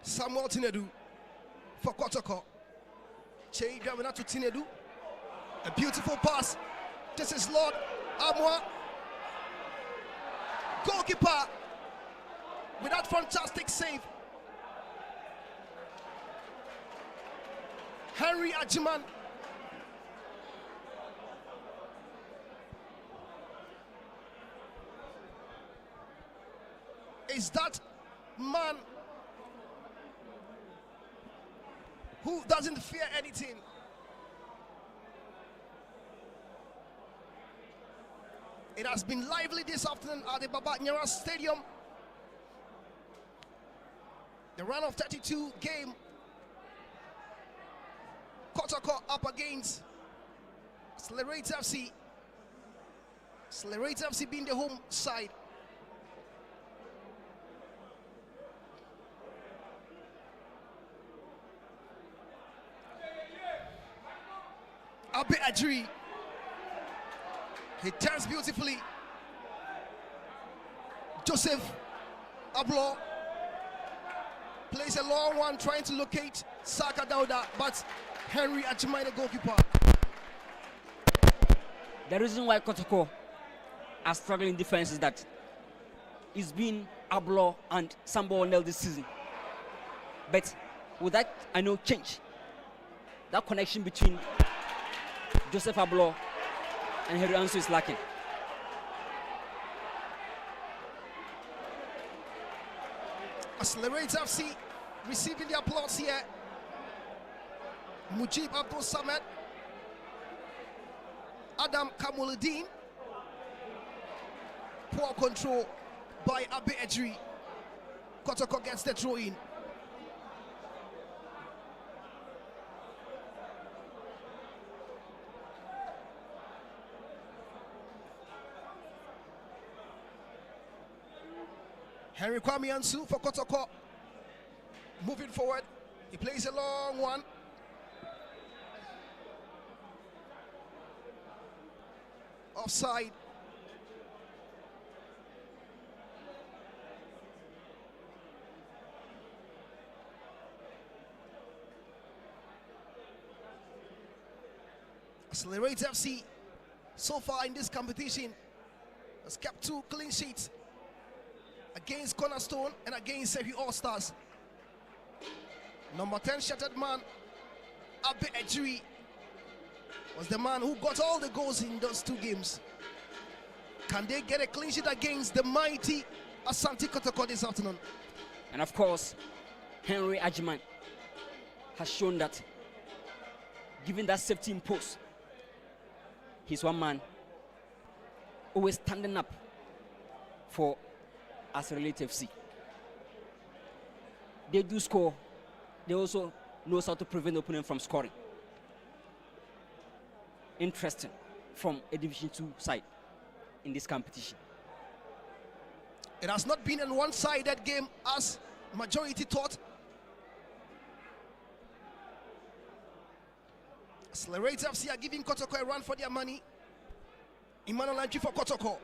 Samuel Tinedu for Kotoko. Che Gramina to Tinedu. A beautiful pass. This is Lord Amwa. Goalkeeper with that fantastic save. Henry Ajiman. Is that man who doesn't fear anything. It has been lively this afternoon at the Baba Nyara Stadium. The round of 32 game. Kotoko up against ACCELER8Z. ACCELER8Z being the home side. Abe Adri. He turns beautifully. Joseph Ablo plays a long one trying to locate Saka Dauda, but Henry Ajimai, the goalkeeper. The reason why Kotoko are struggling in defense is that it's been Ablo and Sambo Onel this season. But with that, I know change. That connection between Joseph Ablo and Henry Ansu is lacking. ACCELER8Z FC receiving the applause here. Mujib Abdul Samad, Adam Kamuluddin. Poor control by Abe Adri. Kotoko gets the throw in. Henry Kwame Ansu for Kotoko. Moving forward, he plays a long one. Offside. ACCELER8Z FC so far in this competition has kept 2 clean sheets against Cornerstone and against Sevi All-Stars. Number 10 shattered man Abe Adri was the man who got all the goals in those 2 games. Can they get a clean sheet against the mighty Asante Kotoko this afternoon? And of course, Henry Ajman has shown that given that safety in post, he's one man always standing up for ACCELER8Z FC. They do score, they also knows how to prevent the opponent from scoring. Interesting from a Division 2 side in this competition. It has not been a one-sided game as majority thought. ACCELER8Z FC are giving Kotoko a run for their money. Emmanuel Antwi for Kotoko.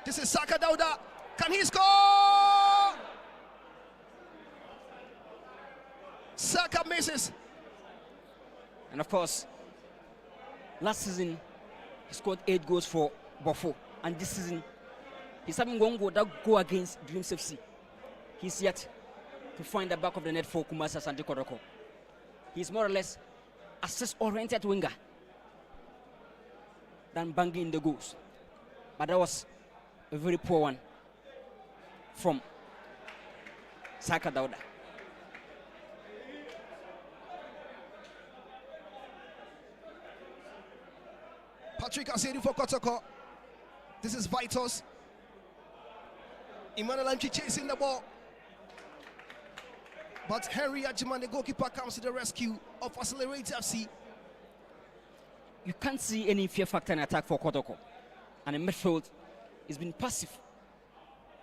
This is Saka Dauda. Can he score? Saka misses. And of course, last season he scored 8 goals for Bofo, and this season he's having 1 goal that go against Dreams FC. He's yet to find the back of the net for Kumasi Asante Kotoko. He's more or less assist-oriented winger than banging the goals. But that was a very poor one from Saka Dauda. Patrick Asedu for Kotoko. This is Vitos. Emmanuel Antwi chasing the ball. But Henry Ajiman, the goalkeeper, comes to the rescue of ACCELER8Z FC. You can't see any fear factor in attack for Kotoko. And in midfield, it's been passive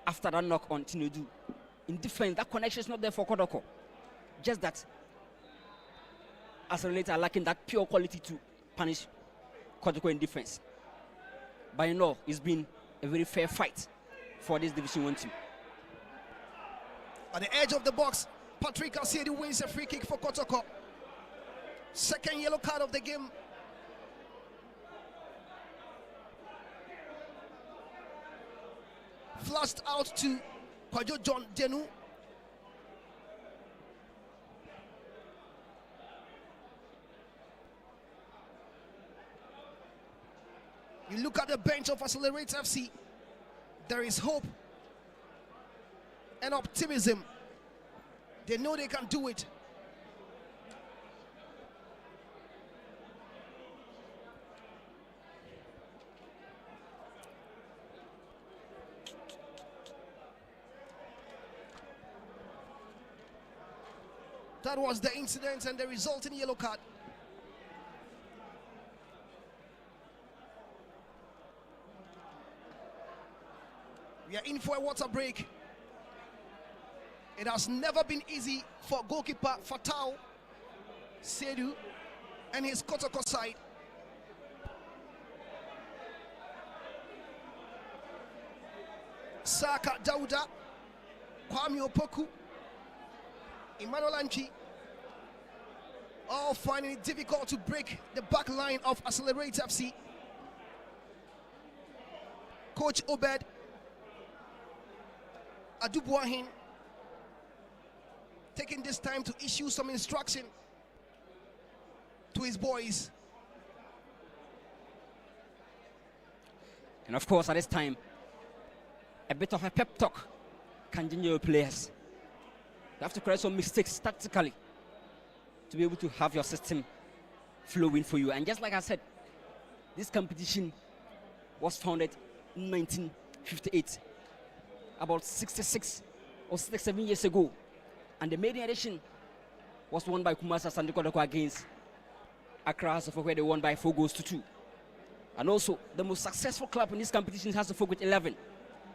after that knock on Tinudu. In defense, that connection is not there for Kotoko. Just that ACCELER8Z are lacking that pure quality to punish Kotoko in defense. But you know, it's been a very fair fight for this Division 1 team. At the edge of the box, Patrick Asedu wins a free kick for Kotoko. Second yellow card of the game. Flashed out to Kwajo John Denu. You look at the bench of ACCELER8Z FC, there is hope and optimism. They know they can do it. That was the incident and the resulting yellow card. We are in for a water break. It has never been easy for goalkeeper Fatau Sedu and his Kotoko side. Saka Dauda, Kwame Opoku, Emmanuel Anchi, all finding it difficult to break the back line of ACCELER8Z. Coach Obed Adubuahin taking this time to issue some instruction to his boys. And of course, at this time, a bit of a pep talk can ginger your players. You have to correct some mistakes tactically to be able to have your system flowing for you. And just like I said, this competition was founded in 1958, about 66 or 67 years ago. And the maiden edition was won by Kumasi Asante Kotoko against Accra House of Folk, where they won by 4-2. And also, the most successful club in this competition has to Folk with 11.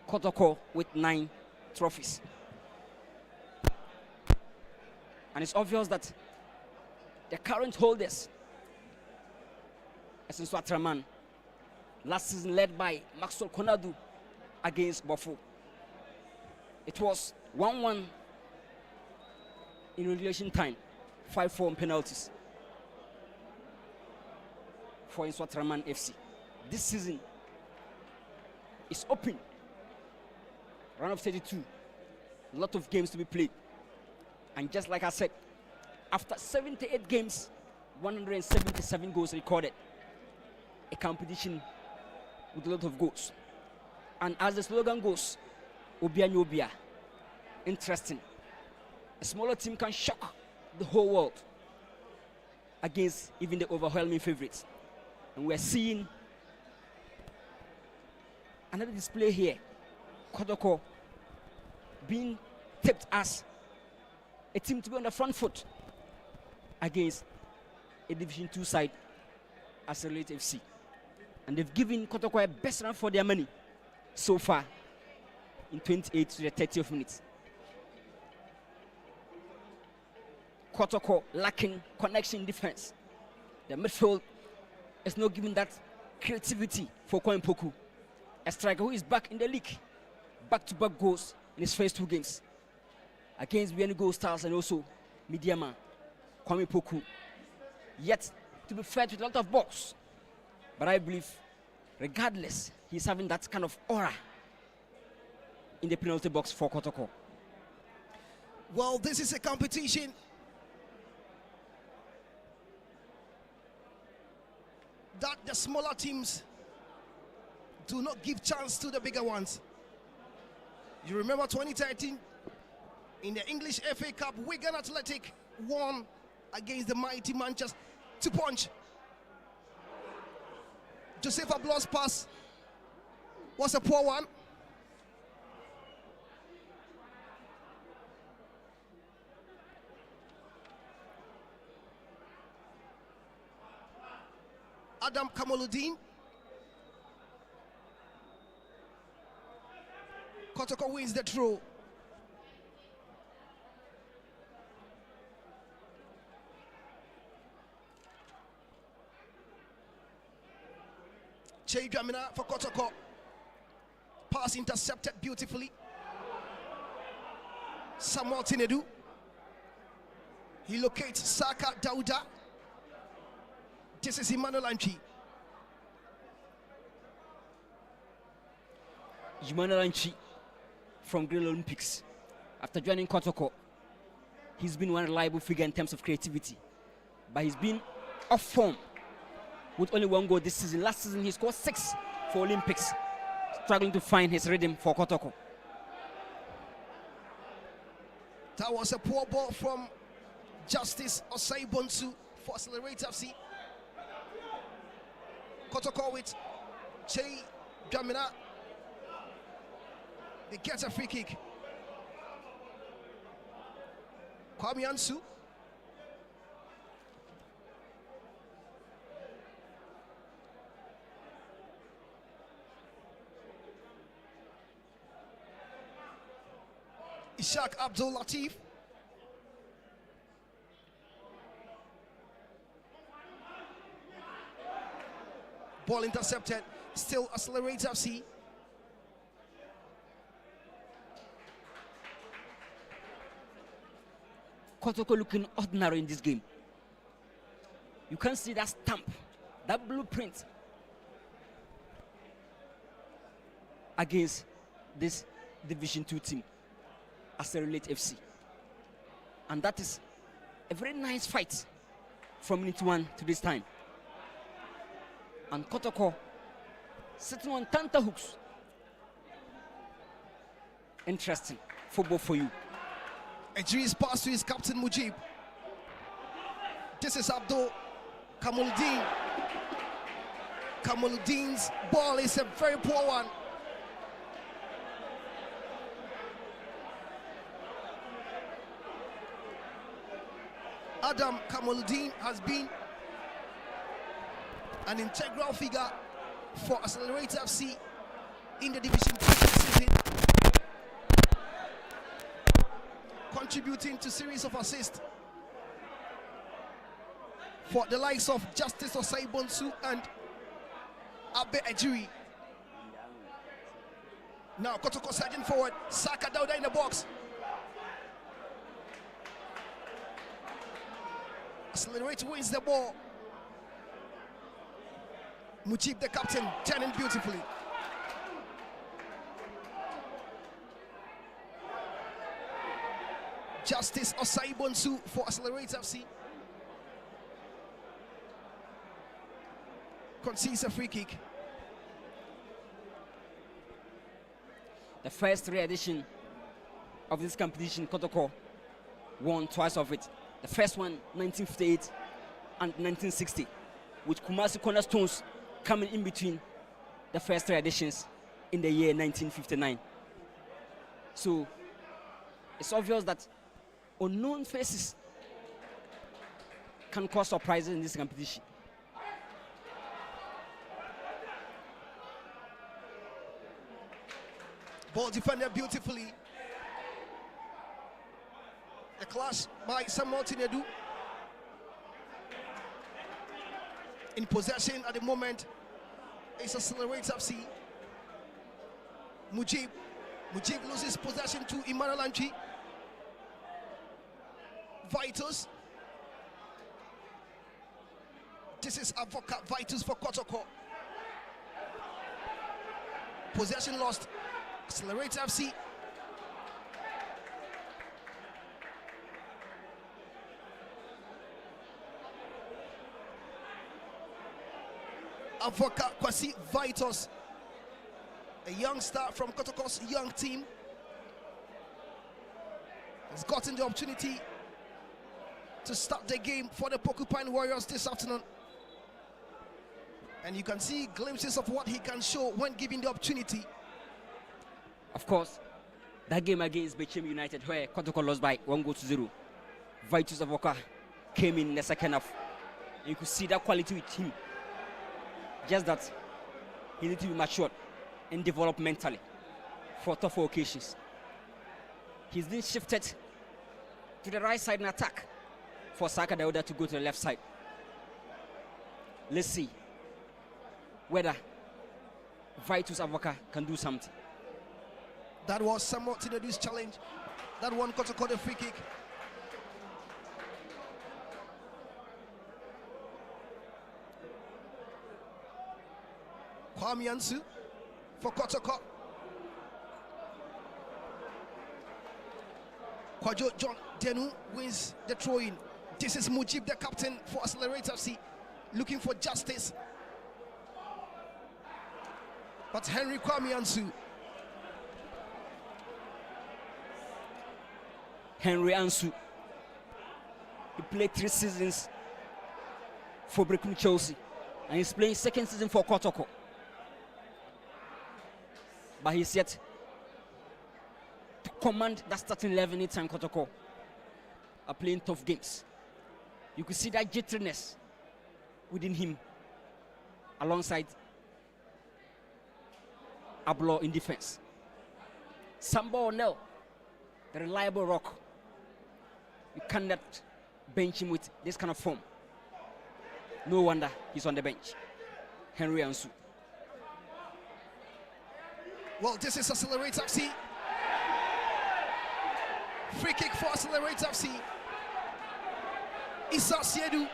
Kotoko with 9 trophies. And it's obvious that the current holders, Asante Kotoko, last season led by Maxwell Konadu against Bofo. It was 1-1 in regulation time, 5-4 on penalties for Nswatraman FC. This season is open. Round of 32. A lot of games to be played. And just like I said, after 78 games, 177 goals recorded. A competition with a lot of goals. And as the slogan goes, Obia Nyobia. Interesting. A smaller team can shock the whole world against even the overwhelming favorites. And we're seeing another display here. Kotoko being tipped as a team to be on the front foot against a Division 2 side, ACCELER8Z. And they've given Kotoko a best run for their money so far in 28 to the 30th minutes. Kotoko lacking connection in defense. The midfield is not giving that creativity for Kwame, a striker who is back in the league. Back-to-back goals in his first 2 games against Biani Gold Stars and also Midiama, Kwame Poku. Yet to be fed with a lot of balls. But I believe, regardless, he's having that kind of aura in the penalty box for Kotoko. Well, this is a competition that the smaller teams do not give chance to the bigger ones. You remember 2013 in the English FA Cup, Wigan Athletic won against the mighty Manchester to punch. Joseph Abloh's pass was a poor one. Adam Kamaluddin. Kotoko wins the throw. Che Dramina for Kotoko. Pass intercepted beautifully. Samuel Tinedu. He locates Saka Dauda. This is Emmanuel Anchi. Emmanuel Anchi from Green Olympics. After joining Kotoko, he's been one reliable figure in terms of creativity. But he's been off form with only 1 goal this season. Last season, he scored 6 for Olympics, struggling to find his rhythm for Kotoko. That was a poor ball from Justice Osei Bonsu for ACCELER8Z. Kotoko with Che Dramina. They get a free kick. Kwame Ansu. Ishaq Abdul Latif. Ball intercepted. Still ACCELER8Z FC. Kotoko looking ordinary in this game. You can see that stamp, that blueprint against this Division 2 team, ACCELER8Z FC. And that is a very nice fight from minute 1 to this time. And Kotoko sitting on tenterhooks. Interesting football for you. Ejiri's pass to his captain Mujib. This is Abdul Kamaluddin. Kamaluddin's ball is a very poor one. Adam Kamaluddin has been an integral figure for ACCELER8Z FC in the Division 2 season, contributing to series of assists for the likes of Justice Osei Bonsu and Abe Ejiri. Now Kotoko surging forward, Saka Dauda in the box. ACCELER8Z wins the ball. Mujib, the captain, turning beautifully. Justice Osei Bonsu for ACCELER8Z FC. Concedes a free kick. The first 3 editions of this competition, Kotoko won twice of it. The first one, 1958 and 1960, with Kumasi Cornerstones coming in between the first 3 editions in the year 1959. So it's obvious that unknown faces can cause surprises in this competition. Ball defended beautifully. A clash by Samuel Tinedu. In possession at the moment is ACCELER8Z FC. Mujib loses possession to Emmanuel Antwi. Vitus. This is Avoka Vitus for Kotoko. Possession lost. ACCELER8Z FC. Avoka Kwasi Vitus, a young star from Kotoko's young team, has gotten the opportunity to start the game for the Porcupine Warriors this afternoon. And you can see glimpses of what he can show when given the opportunity. Of course, that game against Bechem United, where Kotoko lost by 1-0, Vitus Avoka came in the second half. You could see that quality with him. Just that he needs to be matured and develop mentally for tougher occasions. He's been shifted to the right side in attack for Saka Dauda to go to the left side. Let's see whether Vitus Avoka can do something. That was Samuel Tinedu's challenge. That one Kotoko the free kick. Kwame Ansu for Kotoko. Kwajo John Denu wins the throw-in. This is Mujib, the captain for ACCELER8Z FC, looking for justice. But Henry Kwame Ansu. Henry Ansu. He played 3 seasons for Brecum Chelsea, and he's playing 2nd season for Kotoko. But he's yet to command that starting 11 anytime Kotoko are playing tough games. You could see that jitteriness within him alongside Ablo in defense. Samba O'Neill, the reliable rock. You cannot bench him with this kind of form. No wonder he's on the bench. Henry Ansu. Well, this is ACCELER8Z FC. Free kick for ACCELER8Z FC. Issa Siedu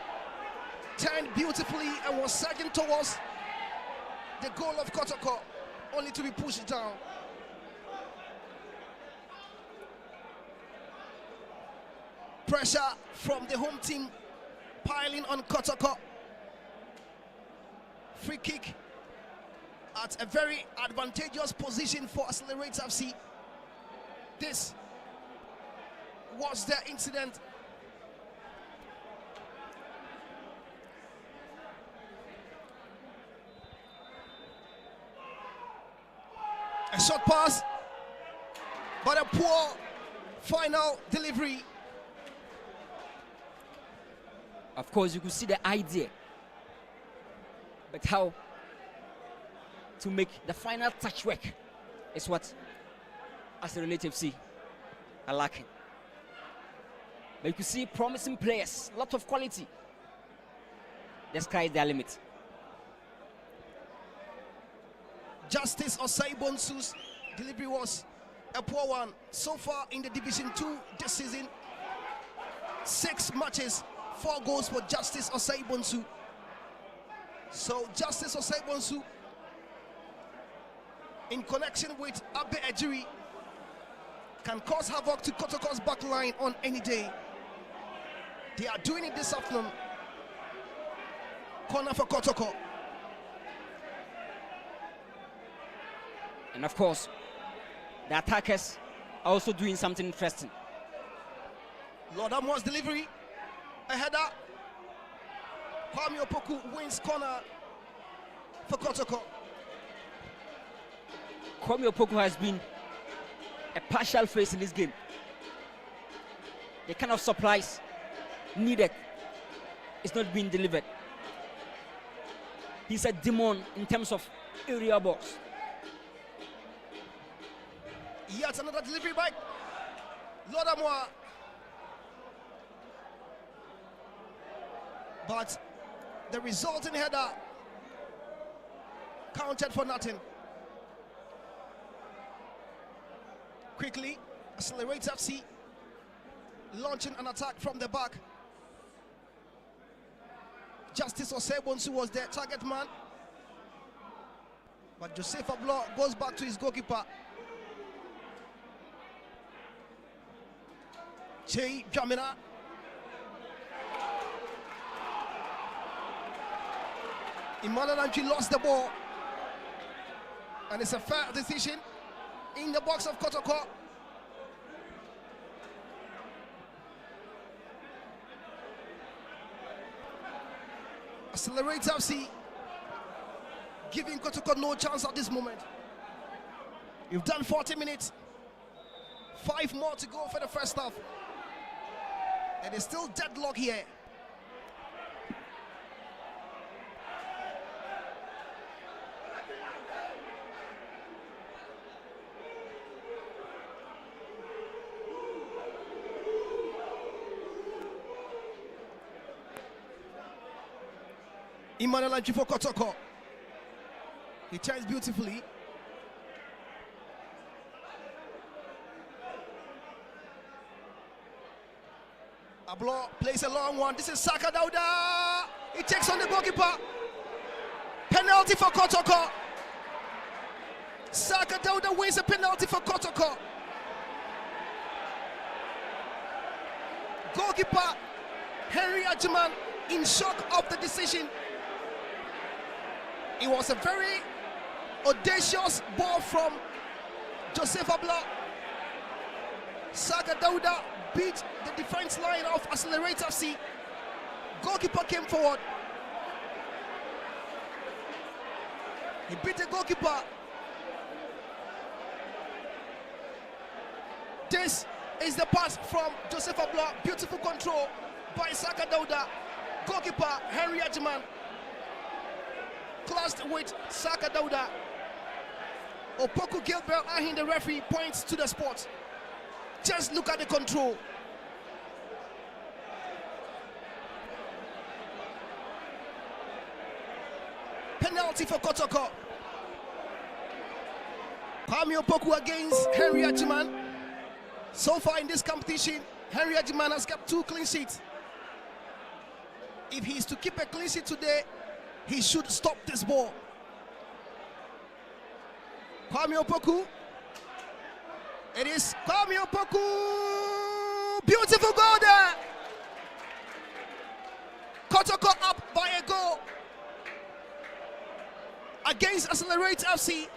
turned beautifully and was surging towards the goal of Kotoko, only to be pushed down. Pressure from the home team piling on Kotoko. Free kick at a very advantageous position for ACCELER8Z FC. This was the incident. A short pass, but a poor final delivery. Of course, you could see the idea, but how to make the final touch work is what ACCELER8Z are lacking. But you could see promising players, a lot of quality. The sky is their limit. Justice Osei-Bonsu's delivery was a poor one. So far in the Division 2 this season, 6 matches, 4 goals for Justice Osei-Bonsu. So Justice Osei-Bonsu, in connection with Abe Ejiri, can cause havoc to Kotoko's back line on any day. They are doing it this afternoon. Corner for Kotoko. And of course, the attackers are also doing something interesting. Lord Amour's delivery, a header. Kwame Opoku wins corner for Kotoko. Kwame Opoku has been a partial face in this game. The kind of supplies needed is not being delivered. He's a demon in terms of area balls. Yet another delivery by Lord Amour. But the resulting header counted for nothing. Quickly, ACCELER8Z FC launching an attack from the back. Justice Osei-Bonsu was their target man, but Joseph Ablo goes back to his goalkeeper. Che Jamina. Emmanuel Antwi lost the ball, and it's a fair decision in the box of Kotoko. ACCELER8Z FC giving Kotoko no chance at this moment. You've done 40 minutes, 5 more to go for the first half, and it's still deadlock here. Emmanuel Antwi for Kotoko. He turns beautifully. Ablo plays a long one. This is Saka Dauda. He takes on the goalkeeper. Penalty for Kotoko. Saka Dauda wins a penalty for Kotoko. Goalkeeper Henry Ajiman in shock of the decision. It was a very audacious ball from Joseph Ablo. Saka Dauda beat the defense line of ACCELER8Z FC. Goalkeeper came forward. He beat the goalkeeper. This is the pass from Joseph Ablo. Beautiful control by Saka Dauda. Goalkeeper Henry Ajiman clashed with Saka Dauda. Opoku Gilbert Ahin, the referee, points to the spot. Just look at the control. Penalty for Kotoko. Kwame Opoku against Henry Ajiman. So far in this competition, Henry Ajiman has kept 2 clean sheets. If he is to keep a clean sheet today, he should stop this ball. Kwame Opoku. It is Kwame Opoku. Beautiful goal there. Kotoko up by a goal against ACCELER8Z.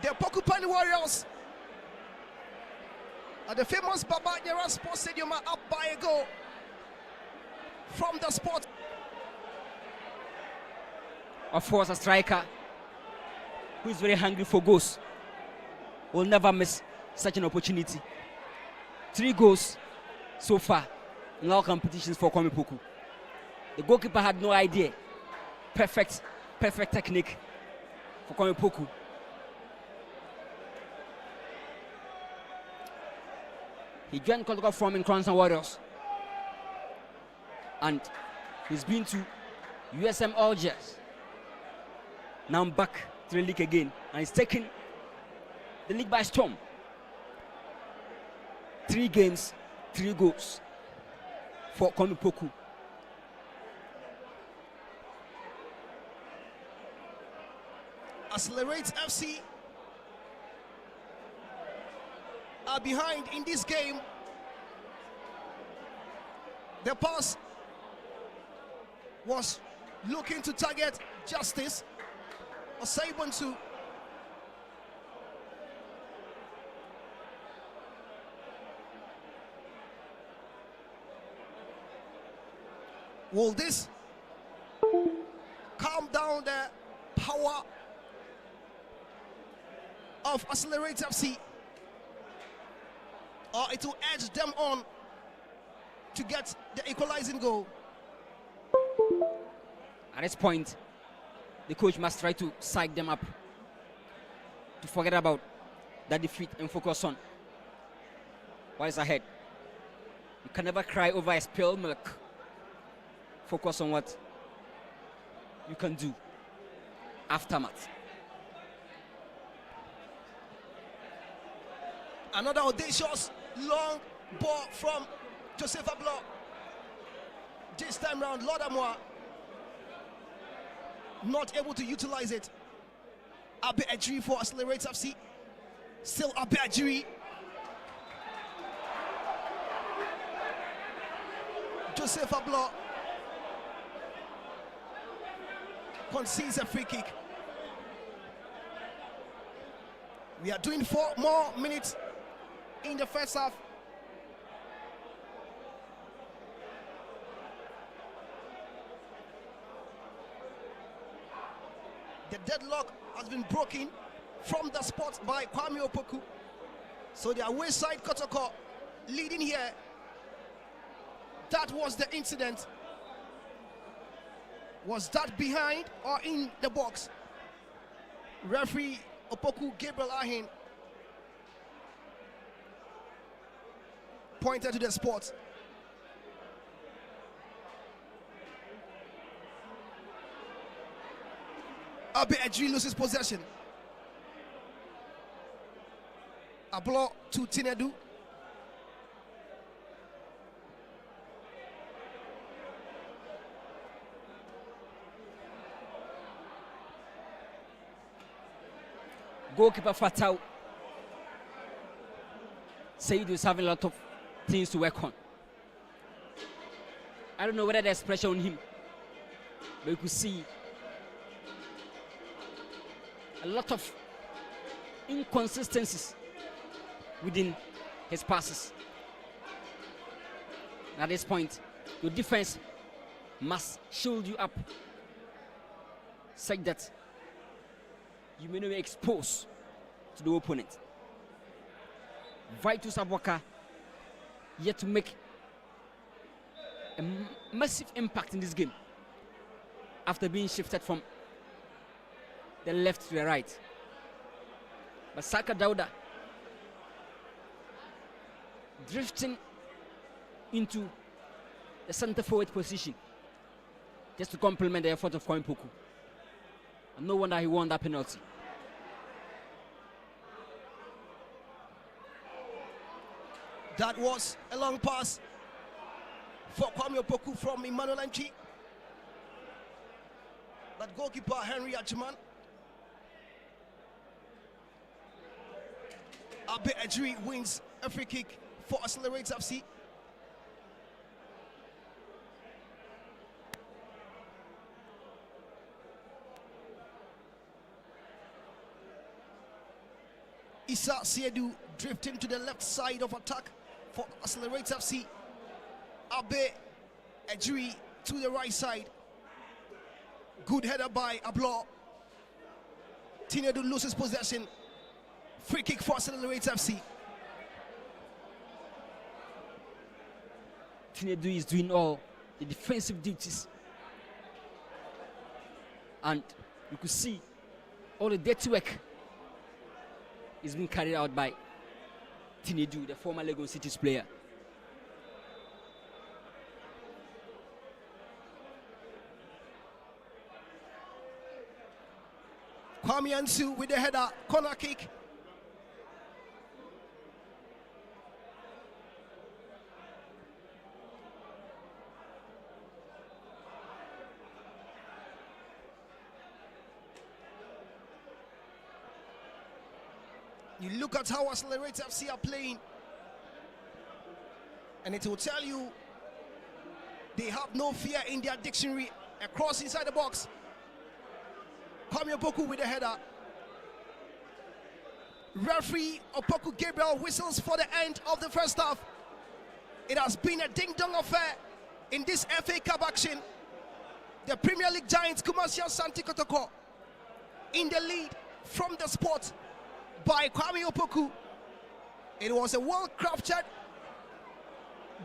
The Porcupine Warriors at the famous Baba Nyera Sports Stadium are up by a goal from the spot. Of course, a striker who is very hungry for goals will never miss such an opportunity. 3 goals so far in all competitions for Kwame Opoku. The goalkeeper had no idea. Perfect technique for Kwame Opoku. He joined Kotoko from in Crown Warriors, and he's been to USM Algiers. Now back to the league again, and he's taking the league by storm. 3 games, 3 goals for Kwame Opoku. ACCELER8Z are behind in this game. The pass was looking to target Justice Oseibantu. Will this calm down the power of ACCELER8Z, or it will edge them on to get the equalizing goal? At this point, the coach must try to psych them up, to forget about that defeat and focus on what is ahead. You can never cry over a spilled milk. Focus on what you can do. Aftermath. Another audacious long ball from Joseph Ablo. This time round, Lodamwa not able to utilize it. Abe Ajiri for ACCELER8Z. Still Abe Ajiri. Joseph Ablo concedes a free kick. We are doing 4 more minutes in the first half. The deadlock has been broken from the spot by Kwame Opoku. So the away side Kotoko leading here. That was the incident. Was that behind or in the box? Referee Opoku Gabriel Ahin pointed to the spot. Abe Ajiri loses possession. Ablo to Tinedu. Goalkeeper Fatau Said is having a lot of things to work on. I don't know whether there's pressure on him, but you could see a lot of inconsistencies within his passes. At this point, your defense must shield you up such that you may not be exposed to the opponent. Vitus Abwaka yet to make a massive impact in this game after being shifted from the left to the right. But Saka Dauda drifting into the center forward position just to complement the effort of Koimpuku. And no wonder he won that penalty. That was a long pass for Kwame Opoku from Emmanuel Nchi. That goalkeeper, Henry Achiman. Abe Ejiri wins a free kick for ACCELER8Z. Issa Siedu drifting to the left side of attack for ACCELER8Z. Abe Ejiri to the right side. Good header by Ablo. Tinedu loses possession. Free kick for ACCELER8Z. Tinedu is doing all the defensive duties. And you could see all the dirty work is being carried out by Tinedu, the former Lagos City's player. Kwame Ansu with the header, corner kick. You look at how ACCELER8Z are playing, and it will tell you they have no fear in their dictionary. Across inside the box. Kwame Opoku with the header. Referee Opoku Gabriel whistles for the end of the first half. It has been a ding-dong affair in this FA Cup action. The Premier League giants Kumasi Asante Kotoko in the lead from the spot by Kwame Opoku. It was a well-crafted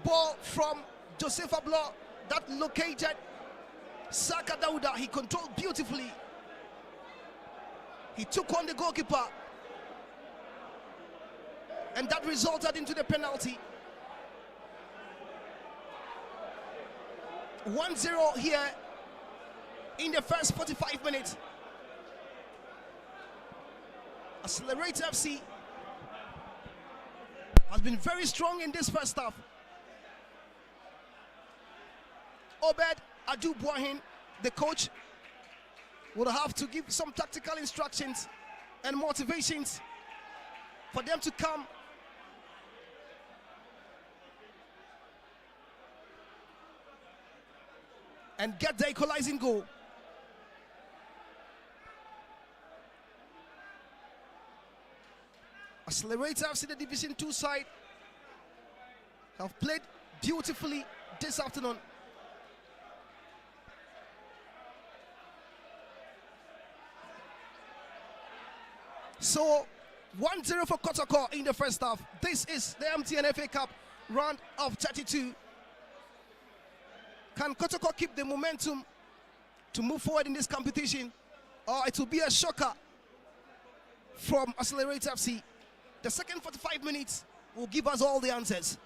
ball from Joseph Ablo that located Saka Dauda. He controlled beautifully. He took on the goalkeeper, and that resulted into the penalty. 1-0 here in the first 45 minutes. ACCELER8Z has been very strong in this first half. Obed Adu Buahin, the coach, will have to give some tactical instructions and motivations for them to come and get the equalizing goal. ACCELER8Z, the Division 2 side, have played beautifully this afternoon. So 1-0 for Kotoko in the first half. This is the MTN FA Cup round of 32. Can Kotoko keep the momentum to move forward in this competition, or it will be a shocker from ACCELER8Z? The second 45 minutes will give us all the answers.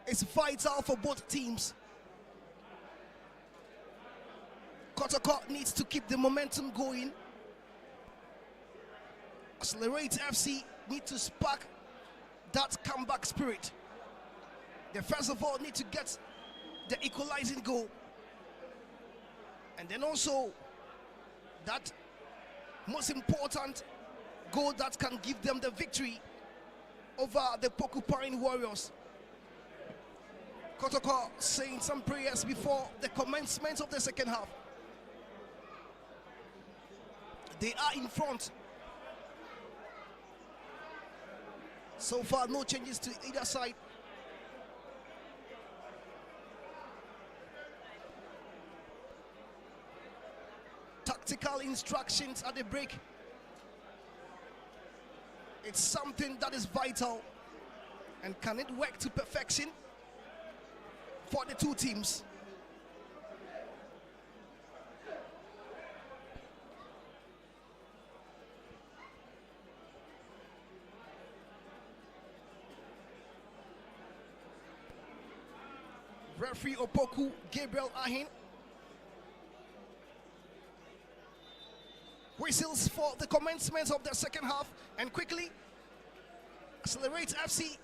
It's vital for both teams. Kotoko needs to keep the momentum going. Accelerate FC need to spark that comeback spirit. They first of all need to get the equalizing goal. And then also that most important goal that can give them the victory over the Porcupine Warriors. Kotoko saying some prayers before the commencement of the second half. They are in front. So far, no changes to either side. Tactical instructions at the break. It's something that is vital. And can it work to perfection for the two teams? Referee Opoku Gabriel Ahin whistles for the commencement of the second half, and quickly Accelerate FC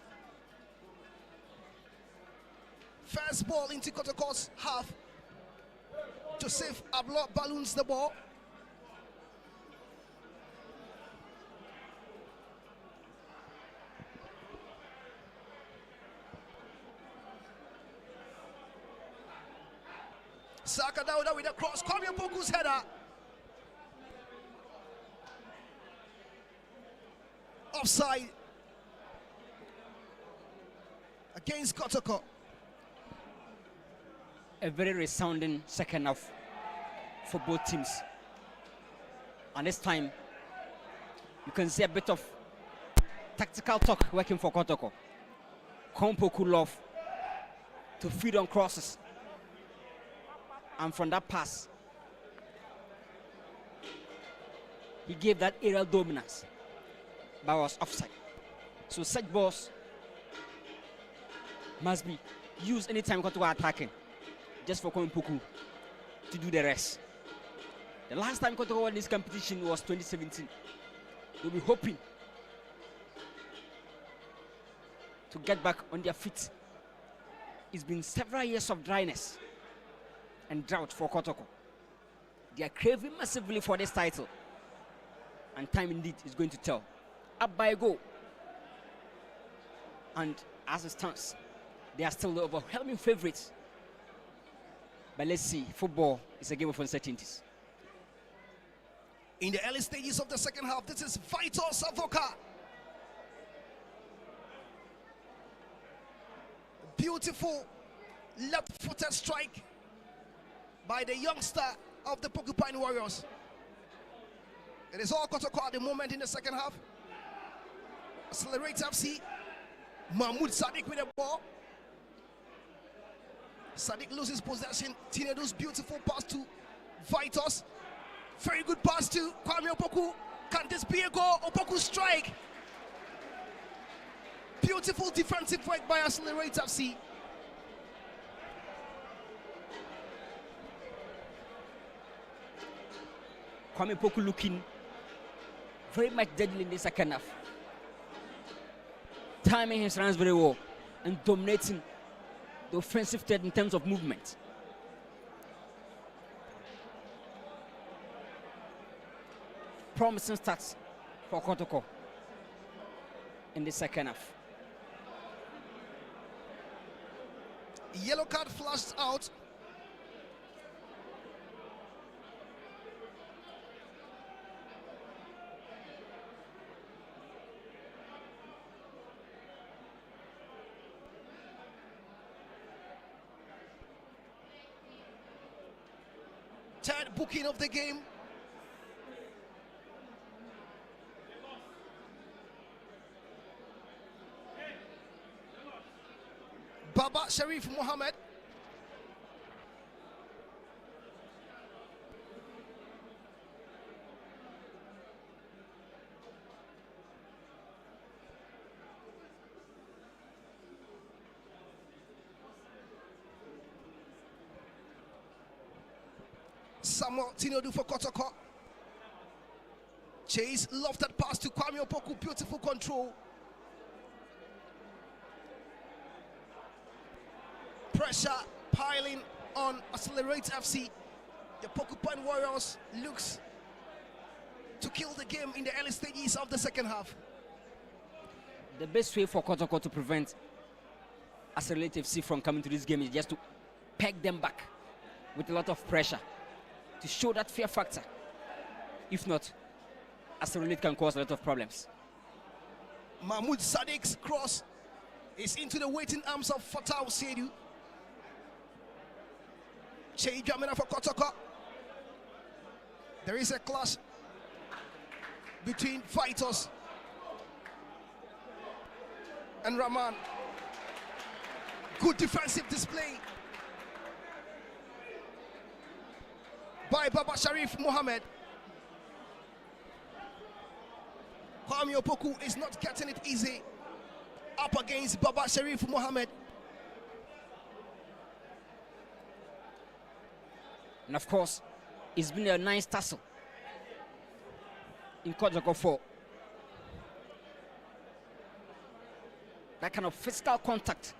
first ball into Kotoko's half. Joseph Ablo balloons the ball. Saka Dauda with a cross. Kwame Opoku's header. Offside against Kotoko. A very resounding second half for both teams. And this time, you can see a bit of tactical talk working for Kotoko. Kompoku love to feed on crosses. And from that pass, he gave that aerial dominance, but was offside. So such balls must be used anytime Kotoko are attacking, just for Kompoku to do the rest. The last time Kotoko won this competition was 2017. We'll be hoping to get back on their feet. It's been several years of dryness and drought for Kotoko. They are craving massively for this title, and time indeed is going to tell. Up by a goal, and as it stands, they are still the overwhelming favorites. But let's see, football is a game of uncertainties. In the early stages of the second half, this is Vitor Savoka. Beautiful left-footed strike by the youngster of the Porcupine Warriors. It is all Kotoko at the moment in the second half. Accelerate FC. Mahmoud Sadiq with the ball. Sadiq loses possession. Tinedu's beautiful pass to Vitos. Very good pass to Kwame Opoku. Can this be a goal? Opoku strike. Beautiful defensive work by Accelerate FC. Kwame Opoku looking very much deadly in the second half. Timing his runs very well and dominating the offensive third in terms of movement. Promising starts for Kotoko in the second half. Yellow card flashed out. Third booking of the game. Baba Sharif Mohammed. Samuel Tinodu for Kotoko. Chase lofted pass to Kwame Opoku. Beautiful control. Pressure piling on Accelerate FC. The Porcupine Warriors looks to kill the game in the early stages of the second half. The best way for Kotoko to prevent Accelerate FC from coming to this game is just to peg them back with a lot of pressure to show that fear factor. If not, Accelerate can cause a lot of problems. Mahmoud Sadiq's cross is into the waiting arms of Fatau Sedu. Chei Jamina for Kotoko. There is a clash between fighters and Rahman. Good defensive display by Baba Sharif Mohammed. Kwame Opoku is not getting it easy up against Baba Sharif Mohammed. And of course, it's been a nice tussle in Kotoko 4. That kind of physical contact.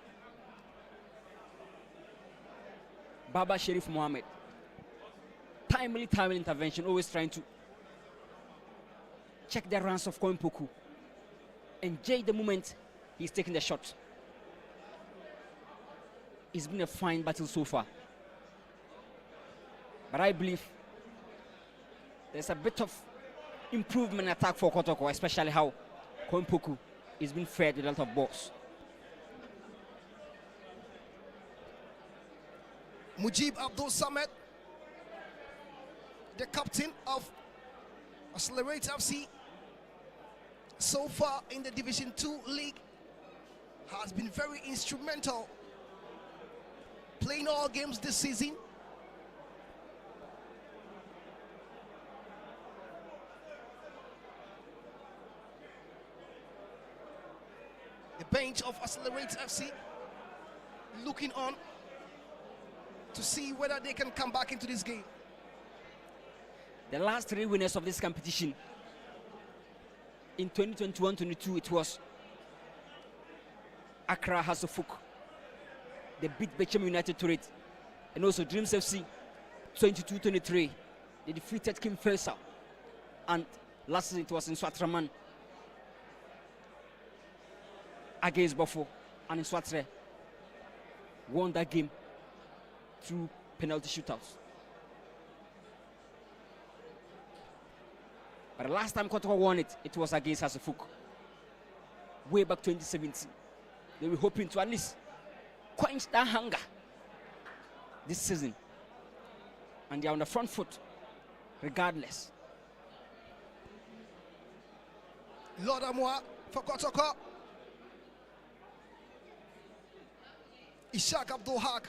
Baba Sharif Mohammed. Timely intervention, always trying to check the runs of Kwame. Enjoy the moment he's taking the shot. It's been a fine battle so far. But I believe there's a bit of improvement attack for Kotoko, especially how Kwame is being fed with a lot of balls. Mujib Abdul Samad, the captain of Accelerate FC, so far in the Division 2 league, has been very instrumental, playing all games this season. The bench of Accelerate FC looking on to see whether they can come back into this game. The last 3 winners of this competition in 2021-22, it was Accra Hasofuk. They beat Bechem United to it. And also Dreams FC 22-23. They defeated Kim Faisal. And last season it was in Swatraman against Bofo. And in Swatre won that game through penalty shootouts. But the last time Kotoko won it, it was against Hasofuk. Way back 2017. They were hoping to at least quench that hunger this season. And they're on the front foot, regardless. Lord Amwa for Kotoko. Ishaq Abdul Haq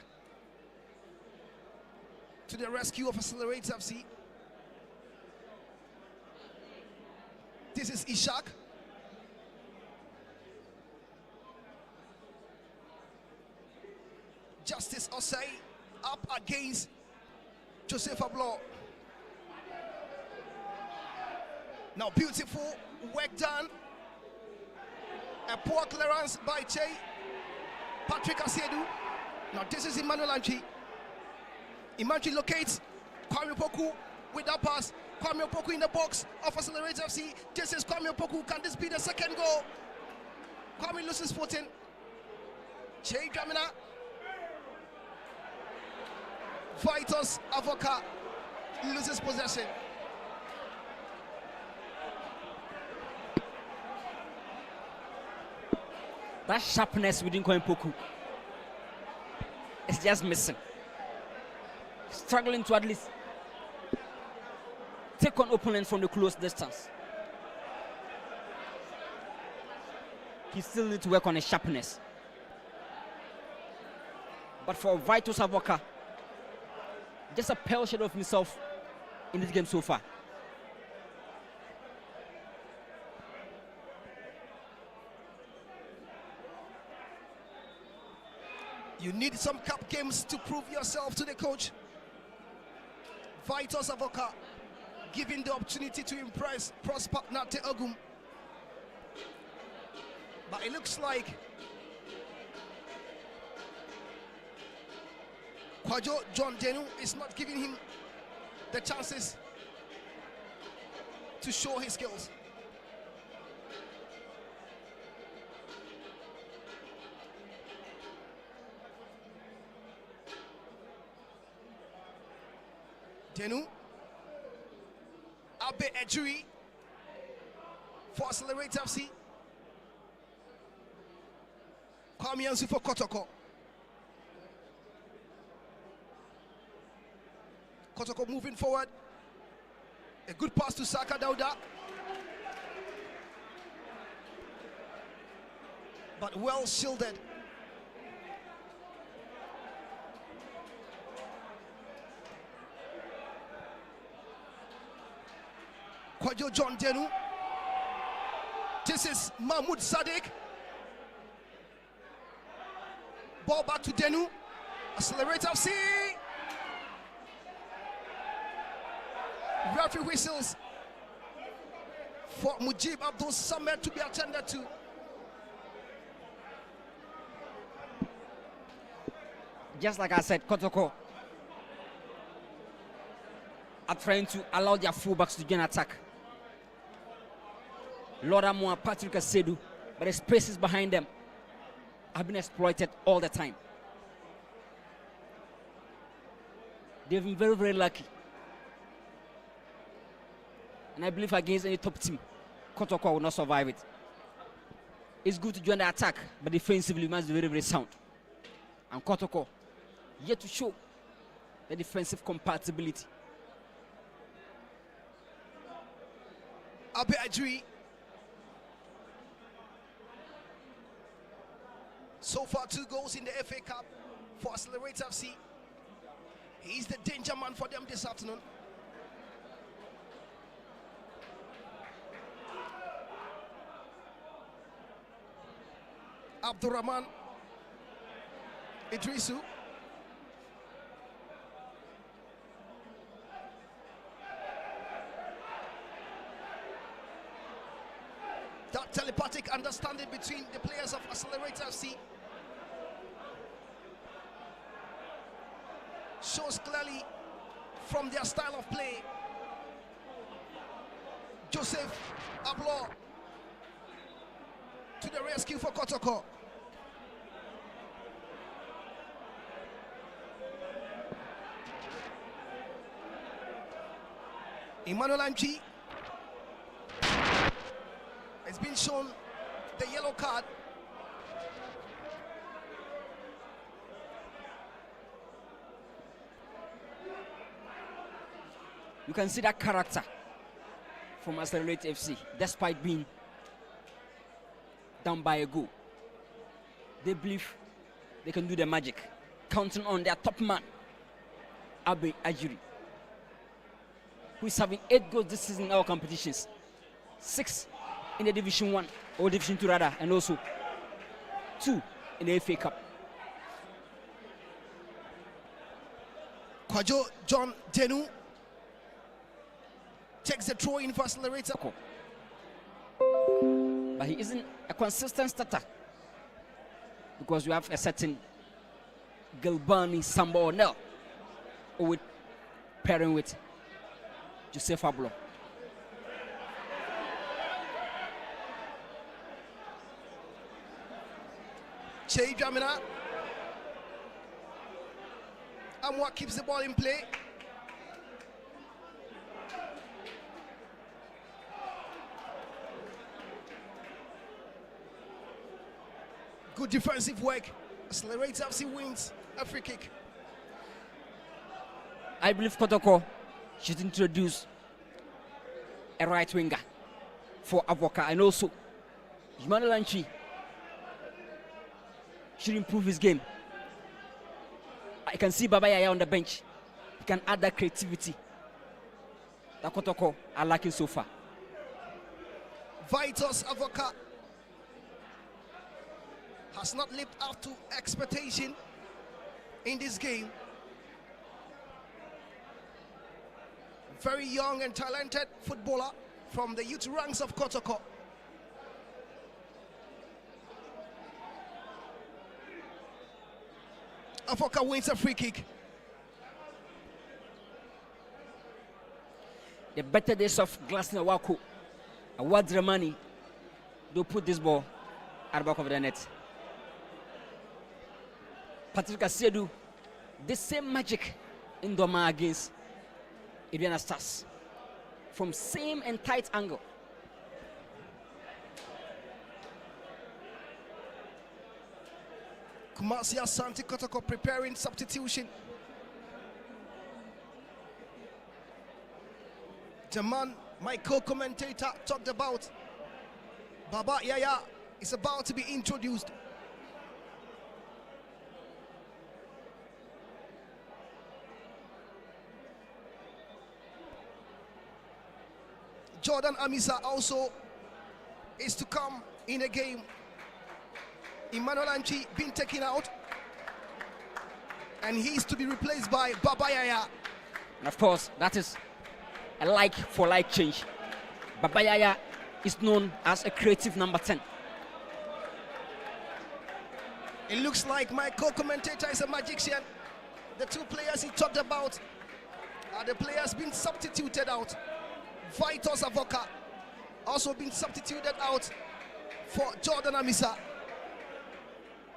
to the rescue of Accelerate FC. This is Ishaq. Justice Osei up against Joseph Ablo. Now beautiful work done. A poor clearance by Che. Patrick Asiedu. Now this is Emmanuel Anchi. Emmanuel locates Kwame Opoku with that pass. Kwame Opoku in the box of Accelerate FC. This is Kwame Opoku. Can this be the second goal? Kwame loses footing. Che Dramina. Vitus Avoka loses possession. That sharpness within Kwame is just missing. Struggling to at least take on opponents from the close distance. He still needs to work on his sharpness. But for Vitus Avoka, just a pale shadow of himself in this game so far. You need some cup games to prove yourself to the coach. Vitus Avoka giving the opportunity to impress Prosper Nate Ogum. But it looks like Kwajo John Denu is not giving him the chances to show his skills. Denu, Abe Ejuri for ACCELER8Z FC. Kwame Ansu for Kotoko. Kotoko moving forward. A good pass to Saka Dauda. But well shielded. Kwajo John Denu. This is Mahmoud Sadiq. Ball back to Denu. ACCELER8Z FC. Referee whistles for Mujib Abdul Samed to be attended to. Just like I said, Kotoko are trying to allow their fullbacks to join attack. Laura Moa, Patrick Asedu, but the spaces behind them have been exploited all the time. They've been very, very lucky. And I believe against any top team, Kotoko will not survive it. It's good to join the attack, but defensively it must be very, very sound. And Kotoko yet to show the defensive compatibility. Abe Ajuri. So far 2 goals in the FA Cup for ACCELER8Z FC. He's the danger man for them this afternoon. Abdurrahman Idrisu. That telepathic understanding between the players of ACCELER8Z FC shows clearly from their style of play. Joseph Ablo to the rescue for Kotoko. Emmanuel Anchi has been shown the yellow card. You can see that character from ACCELER8Z FC, despite being down by a goal. They believe they can do the magic, counting on their top man, Abe Ajuri, who is having 8 goals this season in our competitions, 6 in the Division 1 or Division 2 rather, and also 2 in the FA Cup. Kwajo John Denu takes the throw in for ACCELER8Z. But he isn't a consistent starter because we have a certain Galbani Samba O'Neill with pairing with Joseph Ablo. Che Dramina. And what keeps the ball in play? Good defensive work. ACCELER8Z FC wins a free kick. I believe Kotoko should introduce a right winger for Avoka, and also Emmanuel Anchi should improve his game. I can see Baba Yaya on the bench. He can add that creativity that Kotoko are lacking so far. Vitus Avoka has not lived up to expectation in this game. Very young and talented footballer from the youth ranks of Kotoko. Avoka wins a free kick. The better days of Glasner Waku, Wadramani, do put this ball at the back of the net. Patrick Asiedu, the same magic in Doma against Ibiana Stars from same and tight angle. Kumasi Asante Kotoko preparing substitution. The man my co-commentator talked about, Baba Yaya, is about to be introduced. Jordan Amisa also is to come in a game. Emmanuel Anchi being taken out, and he's to be replaced by Baba Yaya. And of course, that is a like for like change. Baba Yaya is known as a creative number 10. It looks like my co-commentator is a magician. The two players he talked about are the players being substituted out. Vitos Avoka also been substituted out for Jordan Amisa.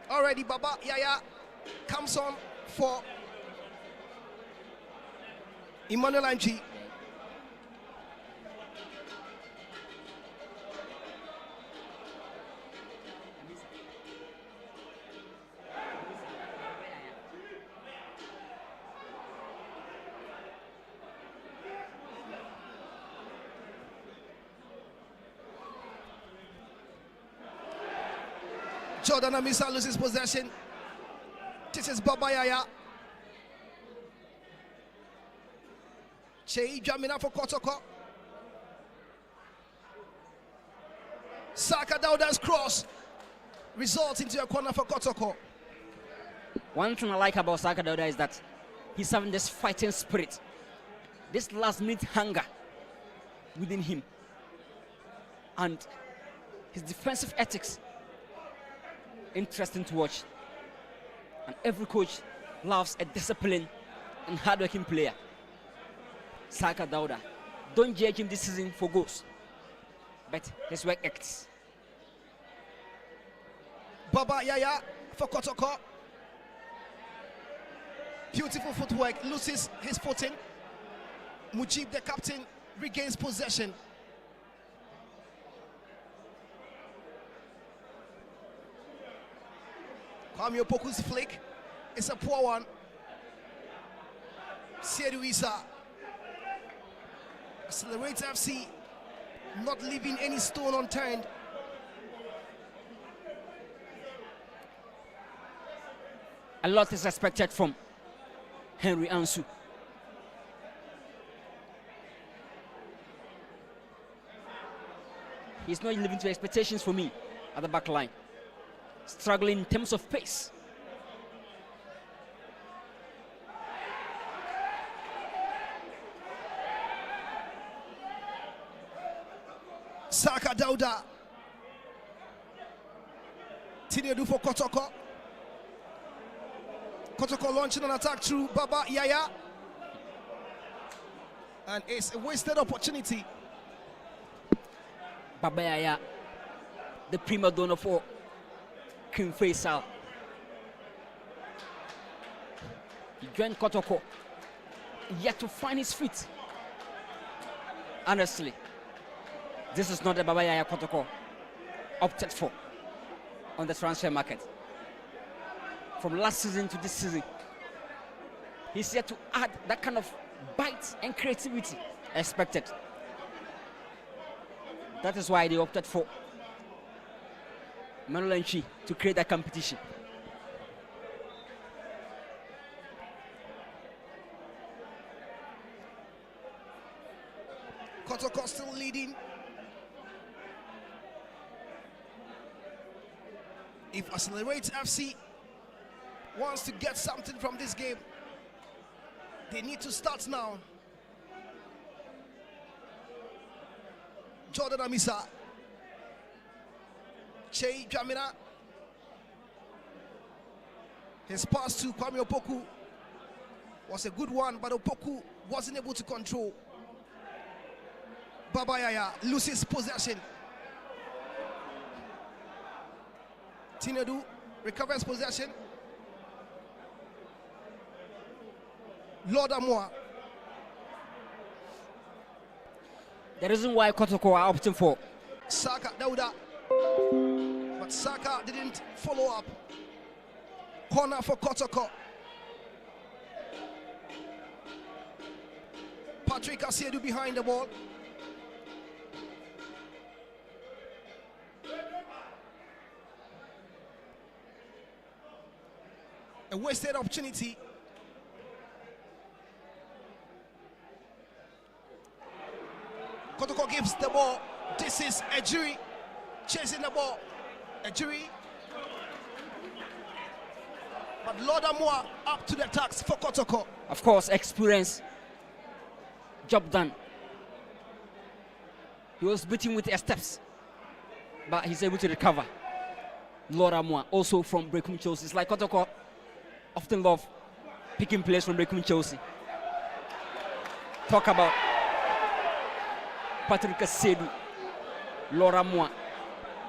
Already Baba Yaya comes on for Emmanuel Anchi. Jordan Amisa loses possession. This is Baba Yaya. Chei Jamina for Kotoko. Saka Dauda's cross results into a corner for Kotoko. One thing I like about Saka Dauda is that he's having this fighting spirit, this last minute hunger within him, and his defensive ethics. Interesting to watch, and every coach loves a disciplined and hardworking player. Saka Dauda, don't judge him this season for goals, but his work acts. Baba Yaya for Kotoko. Beautiful footwork, loses his footing. Mujib, the captain, regains possession. Kwame Opoku's flick is a poor one. Seydou Issa. ACCELER8Z FC not leaving any stone unturned. A lot is expected from Henry Ansu. He's not living to expectations for me at the back line. Struggling in terms of pace. Saka Dauda. Tinedu for Kotoko. Kotoko launching an attack through Baba Yaya. And it's a wasted opportunity. Baba Yaya, the prima donna for King Faisal. He joined Kotoko, yet to find his feet. Honestly, this is not the Baba Yaya Kotoko opted for on the transfer market. From last season to this season, he's yet to add that kind of bite and creativity expected. That is why they opted for Emmanuel Anchi to create that competition. Kotoko still leading. If ACCELER8Z FC wants to get something from this game, they need to start now. Jordan Amisa. Che Jamina. His pass to Kwame Opoku was a good one, but Opoku wasn't able to control. Baba Yaya loses possession. Tinedu recovers possession. Lord Amoa. The reason why Kotoko are opting for Saka Dauda. But Saka didn't follow up. Corner for Kotoko. Patrick Asiedu behind the ball. A wasted opportunity. Kotoko gives the ball. This is Ejiri chasing the ball. Ejiri. But Lord Amoa up to the task for Kotoko. of course, experience. Job done. He was beaten with steps, but he's able to recover. Lord Amoa, also from Brekum Chelsea. It's like Kotoko often love picking players from Brekum Chelsea. Talk about Patrick Sedu, Lord Amoa,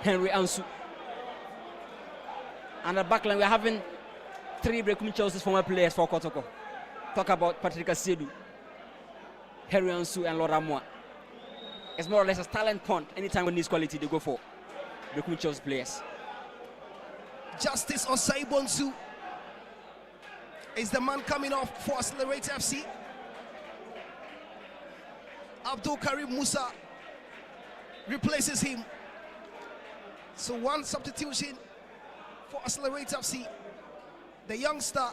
Henry Ansu. And the backline, we're having 3 Brekum Chelsea's former players for Kotoko. Talk about Patrick Sedu, Henry Ansu, and Lord Amoa. It's more or less a talent punt. Anytime when this quality, they go for Brekum Chelsea players. Justice Osai Bonsu is the man coming off for ACCELER8Z FC. Abdul Karim Musa replaces him. So one substitution for ACCELER8Z FC. The youngster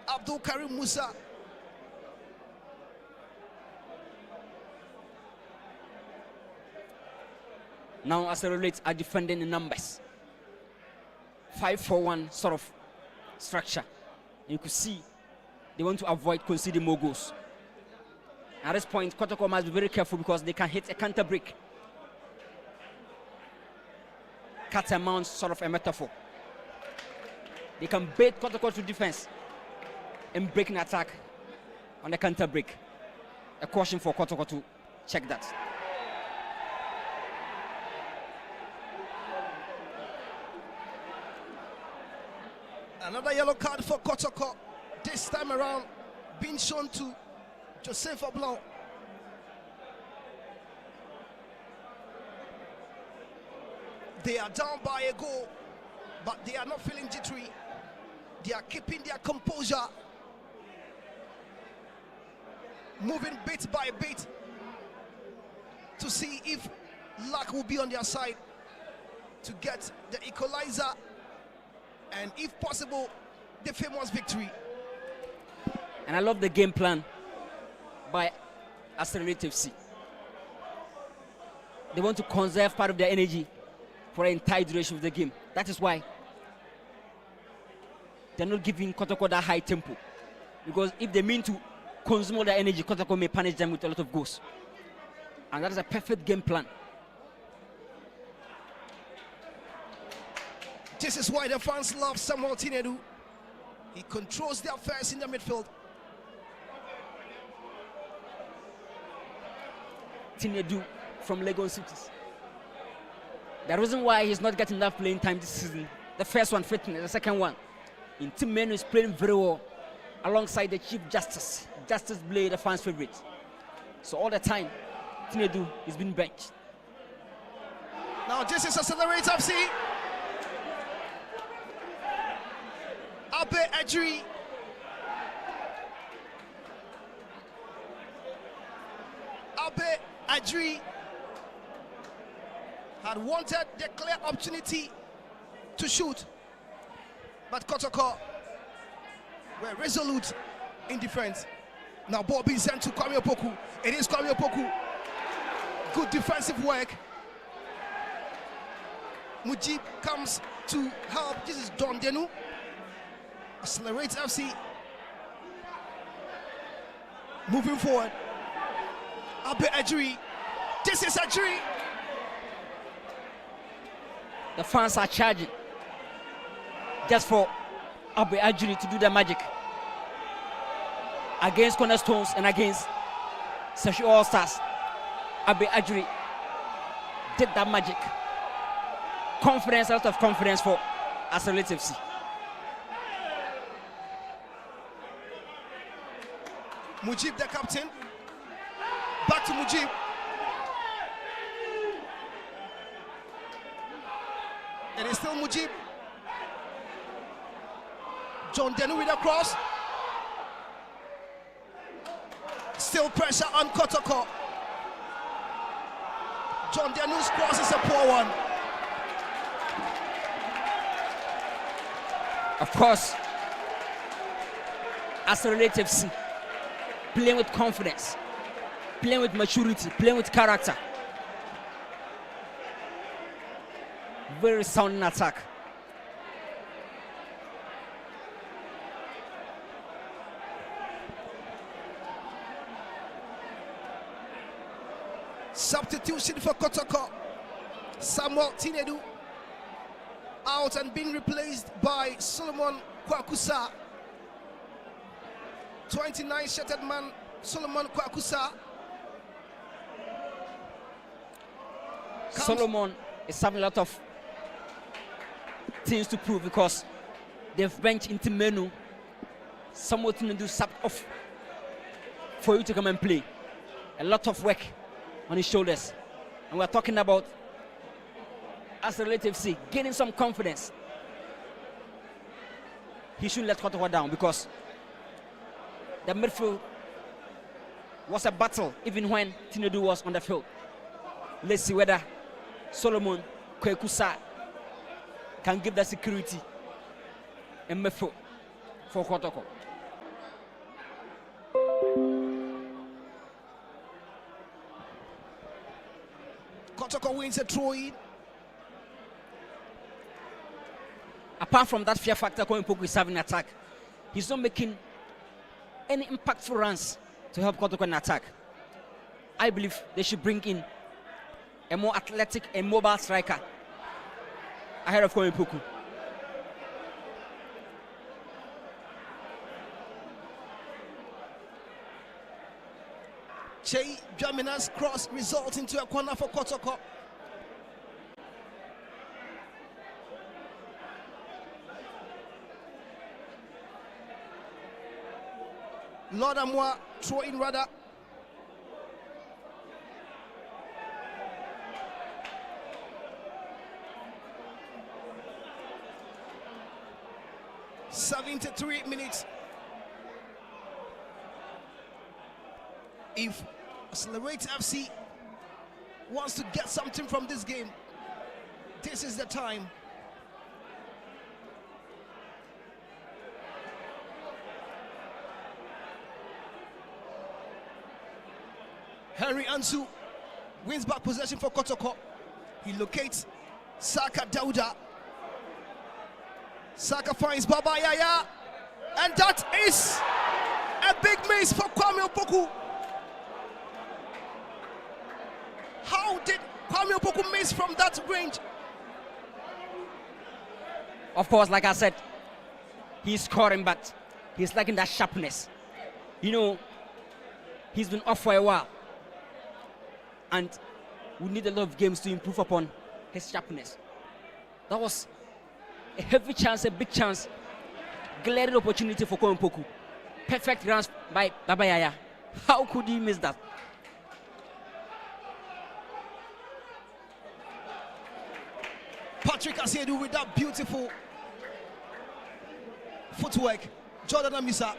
Abdul Karim Musa. Now ACCELER8Z are defending in numbers. 5-4-1 sort of structure. You could see they want to avoid conceding more goals. At this point, Kotoko must be very careful because they can hit a counter break. Cat and mouse, sort of a metaphor. They can bait Kotoko to defense and break an attack on the counter break. A caution for Kotoko to check that. Another yellow card for Kotoko. This time around, being shown to Joseph Blanc. They are down by a goal, but they are not feeling jittery. They are keeping their composure, moving bit by bit to see if luck will be on their side to get the equalizer and, if possible, the famous victory. And I love the game plan by ACCELER8Z FC. They want to conserve part of their energy for the entire duration of the game. That is why they're not giving Kotoko that high tempo. Because if they mean to consume all their energy, Kotoko may punish them with a lot of goals. And that is a perfect game plan. This is why the fans love Samuel Tinedu. He controls the affairs in the midfield. Tinedu from Lagos Cities. The reason why he's not getting enough playing time this season, the first one fitness, the second one, in Team Menu is playing very well alongside the Chief Justice. Justice Blade, the fans' favorite. So all the time, Tinedu is being benched. Now this is ACCELER8Z FC. Abe Ejiri. Abe Ejiri had wanted the clear opportunity to shoot, but Kotoko were resolute in defense. Now ball being sent to Kwame Opoku. It is Kwame Opoku. Good defensive work. Mujib comes to help. This is Don Denu. ACCELER8Z FC moving forward. Abe Ejiri This is a tree. The fans are charging just for Abe Ajuri to do the magic against Cornerstones and against Session All Stars. Abe Ajuri did that magic. Confidence, a lot of confidence for ACCELER8Z. Mujib, the captain. Back to Mujib. And it's still Mujib. John Denu with a cross. Still pressure on Kotoko. John Denu's cross is a poor one. Of course, ACCELER8Z playing with confidence, playing with maturity, playing with character. Very sound in attack. Substitution for Kotoko. Samuel Tinedu out and being replaced by Solomon Kwakusa. 29-shirted man Solomon Kwakusa. Solomon is having a lot of things to prove because they've benched into Menu. Someone to do sub off for you to come and play. A lot of work on his shoulders. And we're talking about ACCELER8Z gaining some confidence. He shouldn't let Kotoko down because the midfield was a battle even when Tinedu was on the field. Let's see whether Solomon Kwekusa can give the security in midfield for Kotoko. Kotoko wins a throw-in. Apart from that fear factor, Koimpoku is having attack. He's not making any impactful runs to help Kotoko in attack. I believe they should bring in a more athletic and mobile striker ahead of Koimpoku. Che Jamina's cross results into a corner for Kotoko. Lord Amwa throw in rather. "73 minutes. If ACCELER8Z wants to get something from this game, this is the time. Henry Ansu wins back possession for Kotoko. He locates Saka Dauda. Saka finds Baba Yaya. And that is a big miss for Kwame Opoku. How did Kwame Opoku miss from that range? Of course, like I said, he's scoring, but he's lacking that sharpness. You know, he's been off for a while. And we need a lot of games to improve upon his sharpness. That was a heavy chance, a big chance. Glaring opportunity for Kwame. Perfect runs by Baba Yaya. How could he miss that? Patrick Asiedu with that beautiful footwork. Jordan Amisa.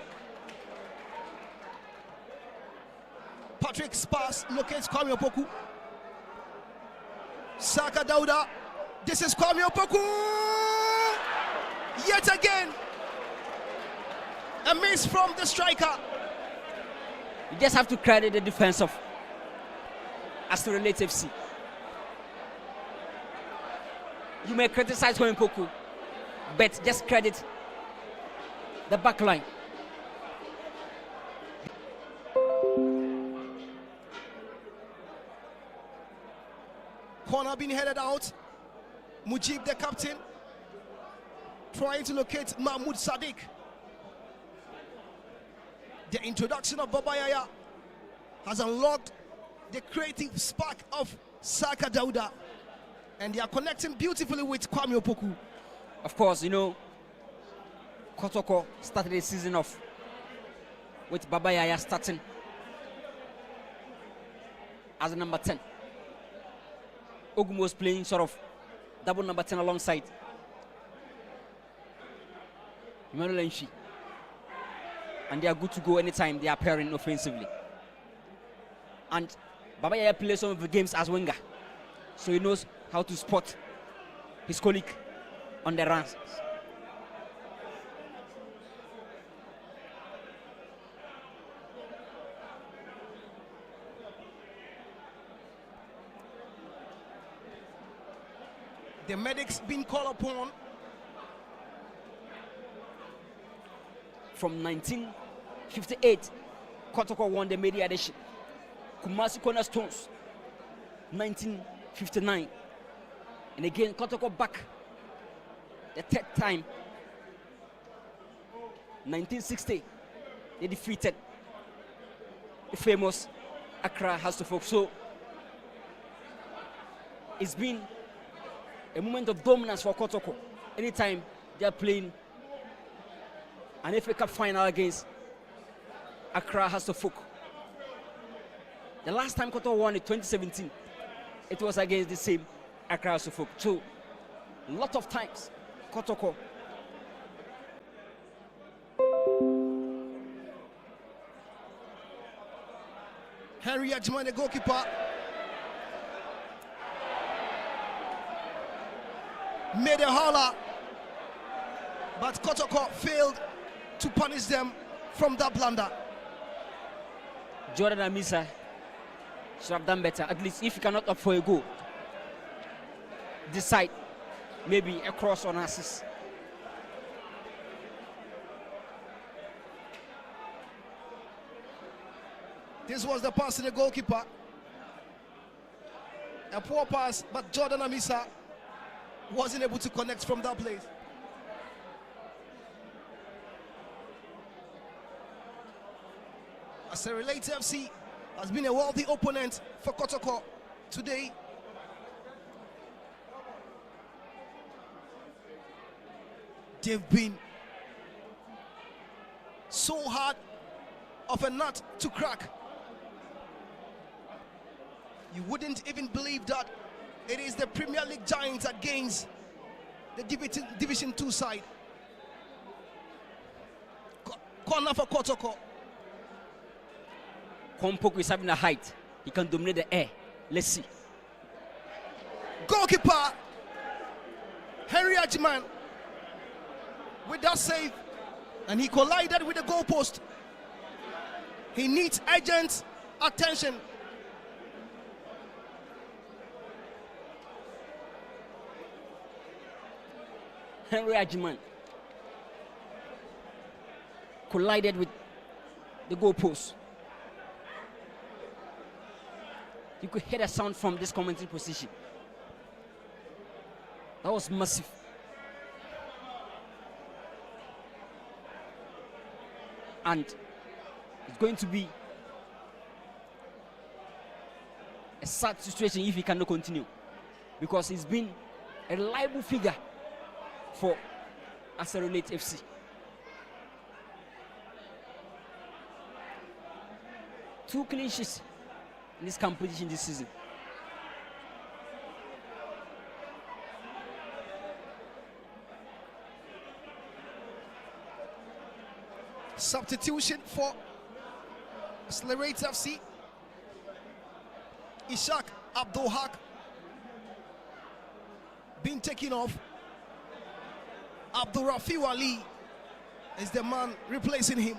Patrick's pass locates Kwame Opoku. Saka Dauda. This is Kwame Opoku. Yet again, a miss from the striker. You just have to credit the defense of ACCELER8Z. You may criticize Kwame, but just credit the back line. now being headed out. Mujib, the captain, trying to locate Mahmoud Sadiq. The introduction of Baba Yaya has unlocked the creative spark of Saka Dauda, and they are connecting beautifully with Kwame Opoku. Of course, you know, Kotoko started the season off with Baba Yaya starting as a number 10. Ogum was playing sort of double number 10 alongside Emmanuel Enshi. And they are good to go anytime they are pairing offensively. And Baba Yaya plays some of the games as winger, so he knows how to spot his colleague on the runs. The medics being called upon. From 1958, Kotoko won the media edition. Kumasi Cornerstones, 1959. And again, Kotoko back the third time. 1960, they defeated the famous Accra House of Folk. So it's been a moment of dominance for Kotoko. Anytime they are playing an FA Cup final against Accra House of Folk. The last time Kotoko won in 2017, it was against the same Accra House of Folk. So, a lot of times, Kotoko Henry Ajman, the goalkeeper, made a holler, but Kotoko failed to punish them from that blunder. Jordan Amisa should have done better. At least if he cannot opt for a goal, decide maybe a cross on assist. This was the pass to the goalkeeper. A poor pass, but Jordan Amisa wasn't able to connect from that place. ACCELER8Z FC has been a worthy opponent for Kotoko today. They've been so hard of a nut to crack. You wouldn't even believe that it is the Premier League giants against the Division 2 side. Corner for Kotoko. Kompoko is having a height. He can dominate the air. Let's see. Goalkeeper Henry Ajman with that save, and he collided with the goalpost. He needs urgent attention. Henry Ajman collided with the goalpost. You could hear the sound from this commentary position. That was massive. And it's going to be a sad situation if he cannot continue, because he's been a reliable figure for ACCELER8Z FC. Two clean sheets in this competition this season. Substitution for ACCELER8Z FC. Ishak Abdulhak being taken off. Abdul Rafiu Ali is the man replacing him.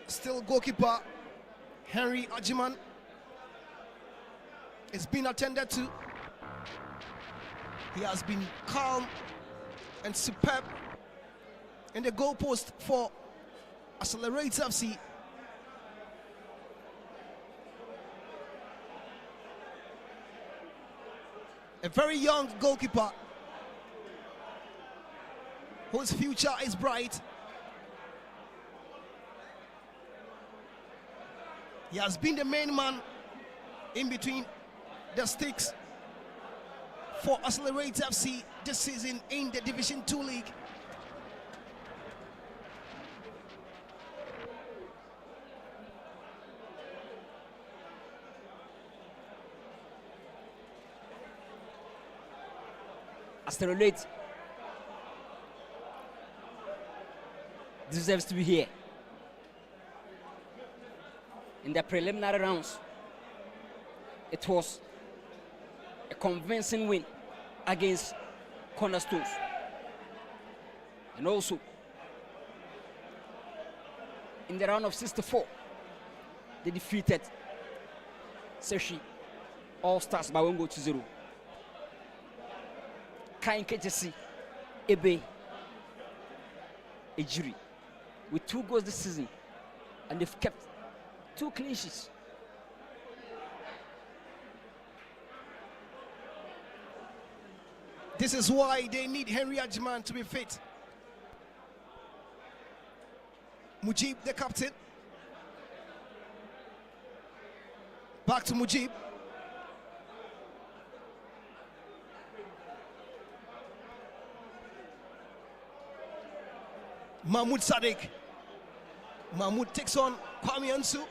Still goalkeeper Henry Ajman is being attended to. He has been calm and superb in the goalpost for ACCELER8Z. A very young goalkeeper whose future is bright. He has been the main man in between the sticks for ACCELER8Z this season in the Division 2 league. ACCELER8 deserves to be here. In the preliminary rounds, it was a convincing win against Cornerstones. And also, in the round of 64, they defeated Seshi All-Stars by 1 goal to 0. Kain Kejesi, Ebe, Ejiri, with 2 goals this season, and they've kept 2 clean sheets. This is why they need Henry Ajman to be fit. Mujib, the captain. Back to Mujib. Mahmoud Sadiq. Mahmoud takes on Kwame Ansu.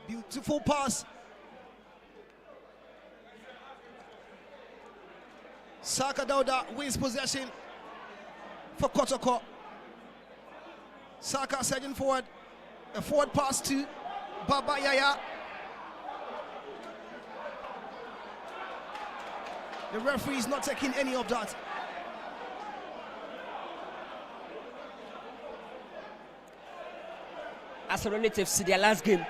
Beautiful pass. Saka Dauda wins possession for Kotoko. Saka surging forward. A forward pass to Baba Yaya. The referee is not taking any of that. ACCELER8Z, their last game,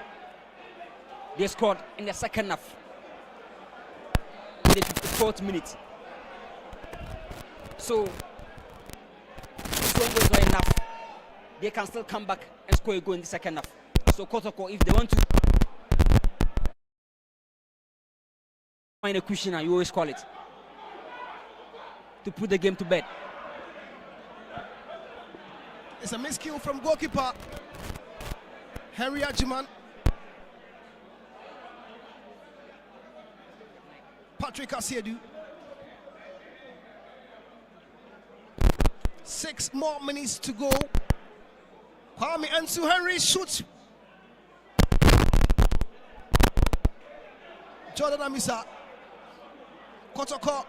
they scored in the second half, in the 54th minute. So, this one was not enough. They can still come back and score a goal in the second half. So, Kotoko, if they want to find a cushion, you always call it, to put the game to bed. It's a miscue from goalkeeper Henry Ajman. Patrick Asiedu. 6 more minutes to go. Kwame Ansu Henry shoots. Jordan Amisa. Kotoko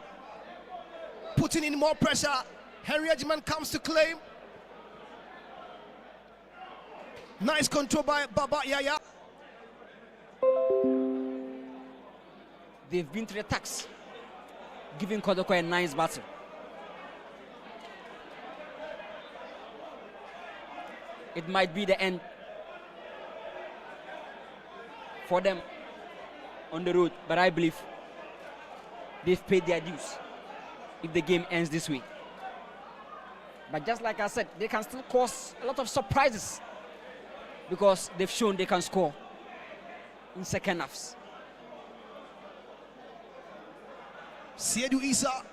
putting in more pressure. Henry Ajman comes to claim. Nice control by Baba Yaya. They've been to the attacks, giving Kotoko a nice battle. It might be the end for them on the road, but I believe they've paid their dues if the game ends this way. But just like I said, they can still cause a lot of surprises because they've shown they can score in second halves. Siedu Isa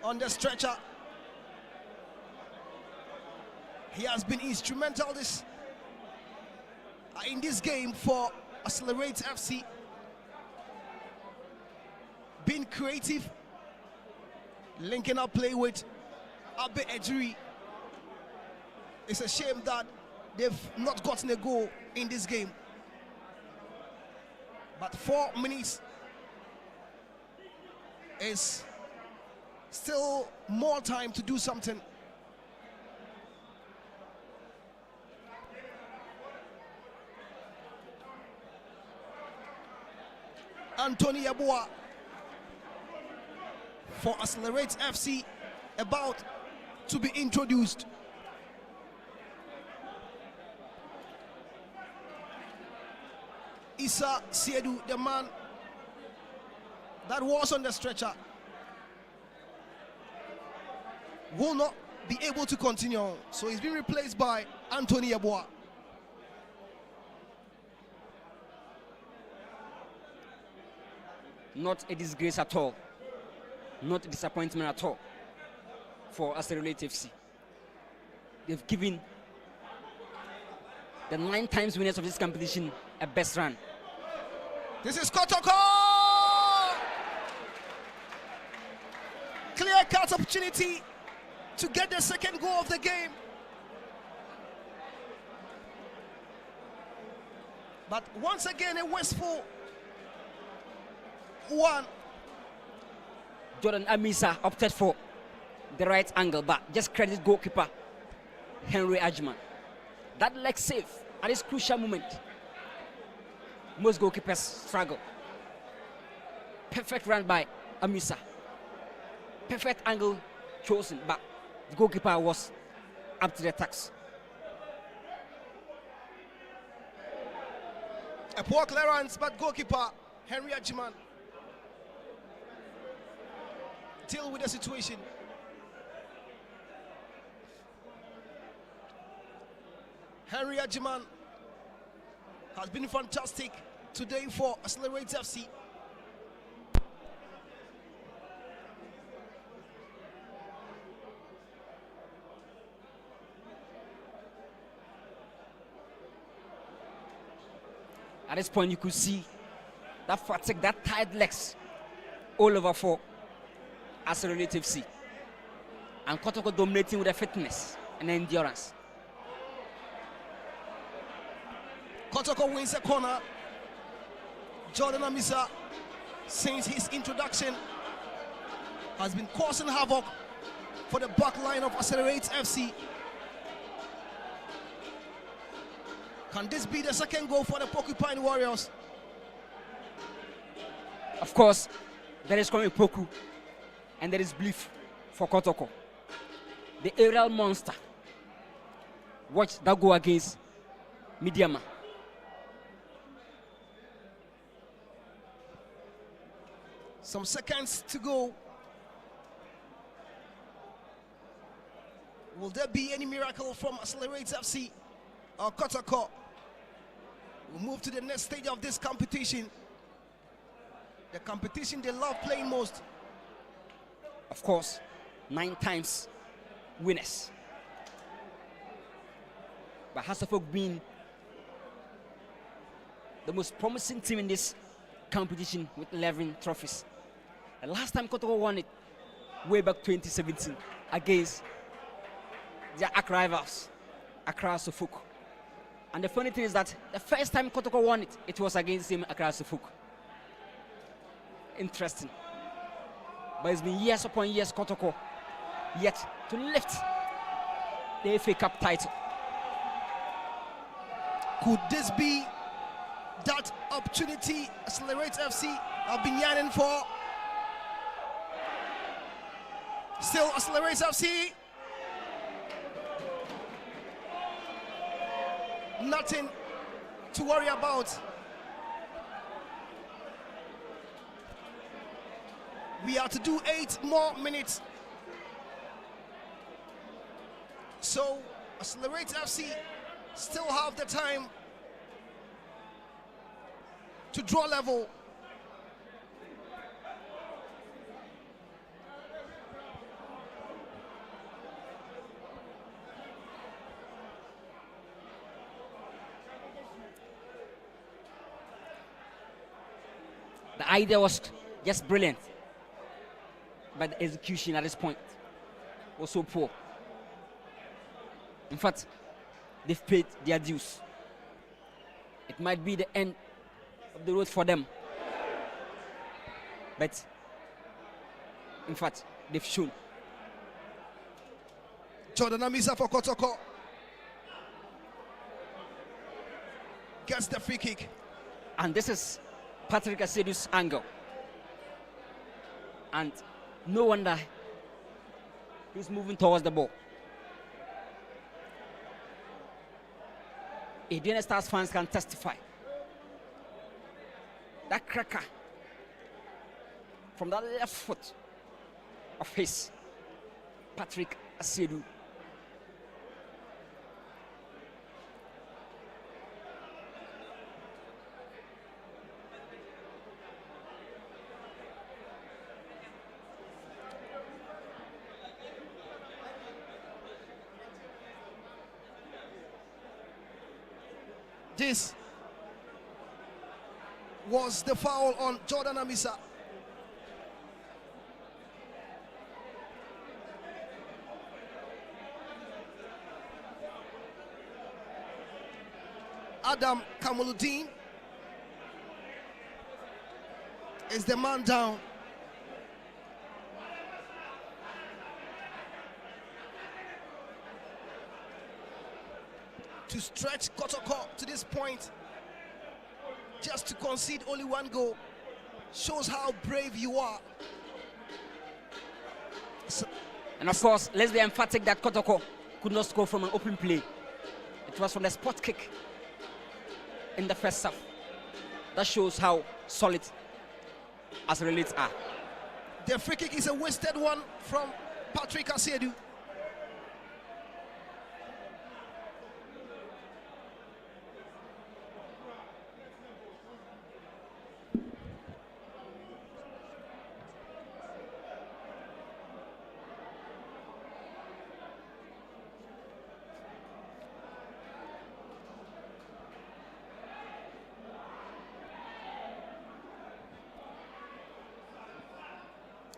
on the stretcher. He has been instrumental in this game for ACCELER8Z. Being creative, linking up play with Abe Ejiri. It's a shame that they've not gotten a goal in this game. But 4 minutes is still more time to do something. Anthony Yabua for ACCELER8Z about to be introduced. Issa Siedu, the man that was on the stretcher, will not be able to continue. So he's been replaced by Anthony Yeboah. Not a disgrace at all. Not a disappointment at all for ACCELER8Z. They've given the 9 times winners of this competition a best run. This is Kotoko! Clear-cut opportunity to get the second goal of the game. But once again, a wasteful one. Jordan Amisa opted for the right angle, but just credit goalkeeper Henry Ajman. That leg save at this crucial moment. Most goalkeepers struggle. Perfect run by Amisa. Perfect angle chosen, but the goalkeeper was up to the task. A poor clearance, but goalkeeper Henry Ajman deal with the situation. Henry Ajman has been fantastic today for ACCELER8Z. At this point, you could see that fatigue, that tired legs all over for ACCELER8Z. And Kotoko dominating with the fitness and endurance. Kotoko wins a corner. Jordan Amisa, since his introduction, has been causing havoc for the back line of ACCELER8Z. Can this be the second goal for the Porcupine Warriors? Of course, there is Kwame Poku and there is belief for Kotoko. The aerial monster. Watch that go against Midiama. Some seconds to go. Will there be any miracle from ACCELER8Z or Kotoko? We'll move to the next stage of this competition. The competition they love playing most. Of course, 9 times winners. But Hasselhoff being the most promising team in this competition with 11 trophies. The last time Kotoko won it, way back 2017, against their arch rivals, Accra Suffolk. And the funny thing is that the first time Kotoko won it, it was against him, Accra Suffolk. Interesting. But it's been years upon years, Kotoko, yet to lift the FA Cup title. Could this be that opportunity ACCELER8Z have been yearning for? Still ACCELER8Z. Nothing to worry about. We are to do 8 more minutes. So ACCELER8Z still have the time to draw level. The idea was just brilliant, but the execution at this point was so poor. In fact, they've paid their dues. It might be the end of the road for them, but in fact, they've shown. Jordan Amisa for Kotoko gets the free kick. And this is Patrick Asedu's angle. And no wonder he's moving towards the ball. Indiana Stars fans can testify that cracker from that left foot of his, Patrick Asiedu. This was the foul on Jordan Amisa. Adam Kamaluddin is the man down. To stretch Kotoko to this point, just to concede only one goal, shows how brave you are. And of course, let's be emphatic that Kotoko could not score from an open play. It was from the spot kick in the first half. That shows how solid ACCELER8Z are. The free kick is a wasted one from Patrick Asiedu.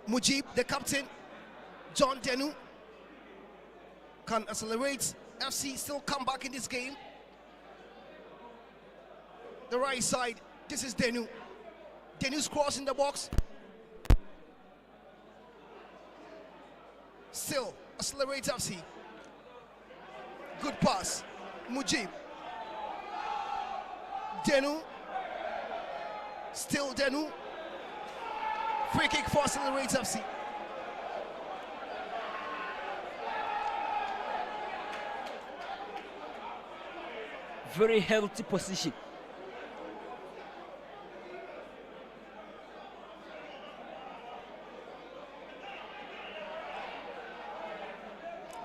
Mujib, the captain, John Denu. Can ACCELER8Z FC still come back in this game? The right side, this is Denu. Denu's cross in the box. Still, ACCELER8Z FC. Good pass. Mujib. Denu. Still Denu. Free kick for ACCELER8Z FC. Very healthy position.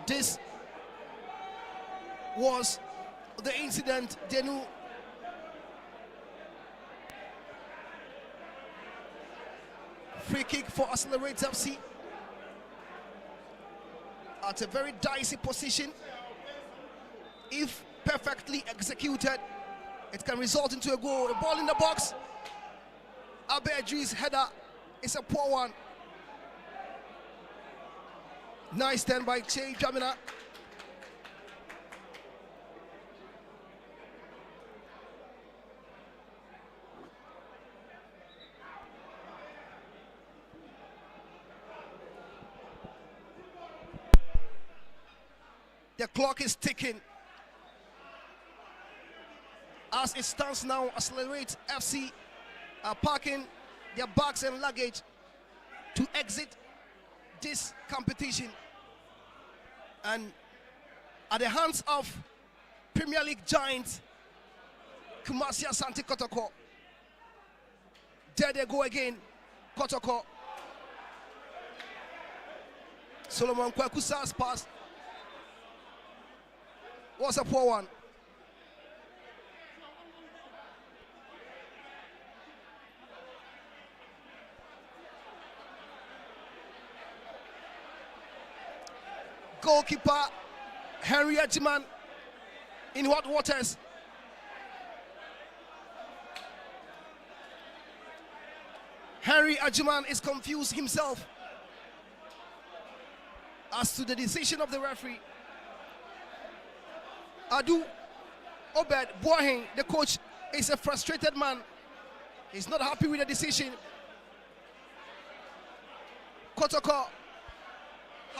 This was the incident. Denu free kick for ACCELER8Z FC at a very dicey position. If perfectly executed, it can result into a goal. The ball in the box. Abedji's header is a poor one. Nice stand by Che Jamina. The clock is ticking. As it stands now, ACCELER8Z FC are packing their bags and luggage to exit this competition. And at the hands of Premier League giants, Kumasi Asante Kotoko. There they go again, Kotoko. Solomon Kwekusa's pass was a poor one. Goalkeeper Henry Edgeman in hot waters. Henry Edgeman is confused himself as to the decision of the referee. Adu Obed Boahen, the coach, is a frustrated man. He's not happy with the decision. Kotoko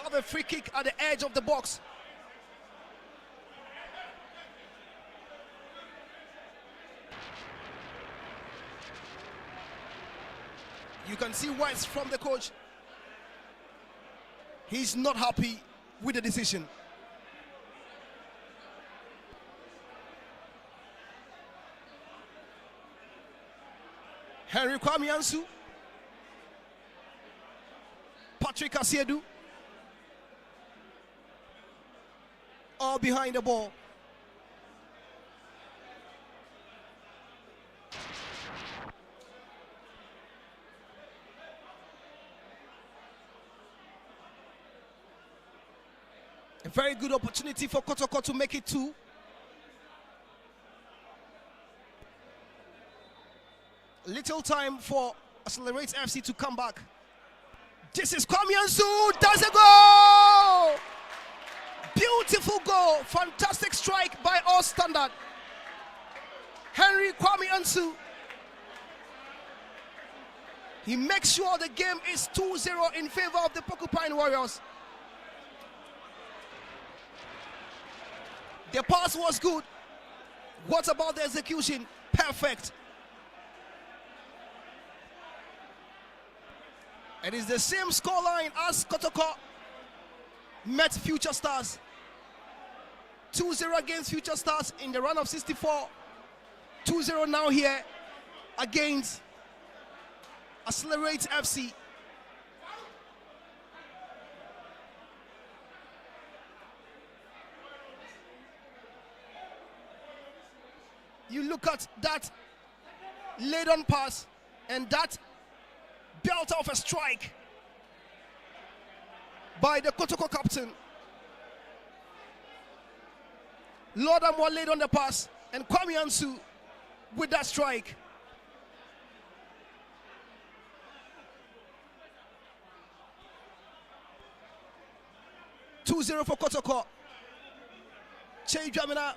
have a free kick at the edge of the box. You can see words from the coach. He's not happy with the decision. Henry Kwame Ansu, Patrick Asiedu, all behind the ball. A very good opportunity for Kotoko to make it 2. Little time for ACCELER8Z to come back. This is Kwame Ansu, does a goal! Beautiful goal, fantastic strike by all standard. Henry Kwame Ansu. He makes sure the game is 2-0 in favor of the Porcupine Warriors. The pass was good. What about the execution? Perfect. It is the same scoreline as Kotoko met Future Stars. 2-0 against Future Stars in the run of 64. 2-0 now here against ACCELER8Z. You look at that laid on pass and that belt of a strike by the Kotoko captain. Lord Amwa laid on the pass and Kwame Ansu with that strike. (2-0) for Kotoko. Che Dramina.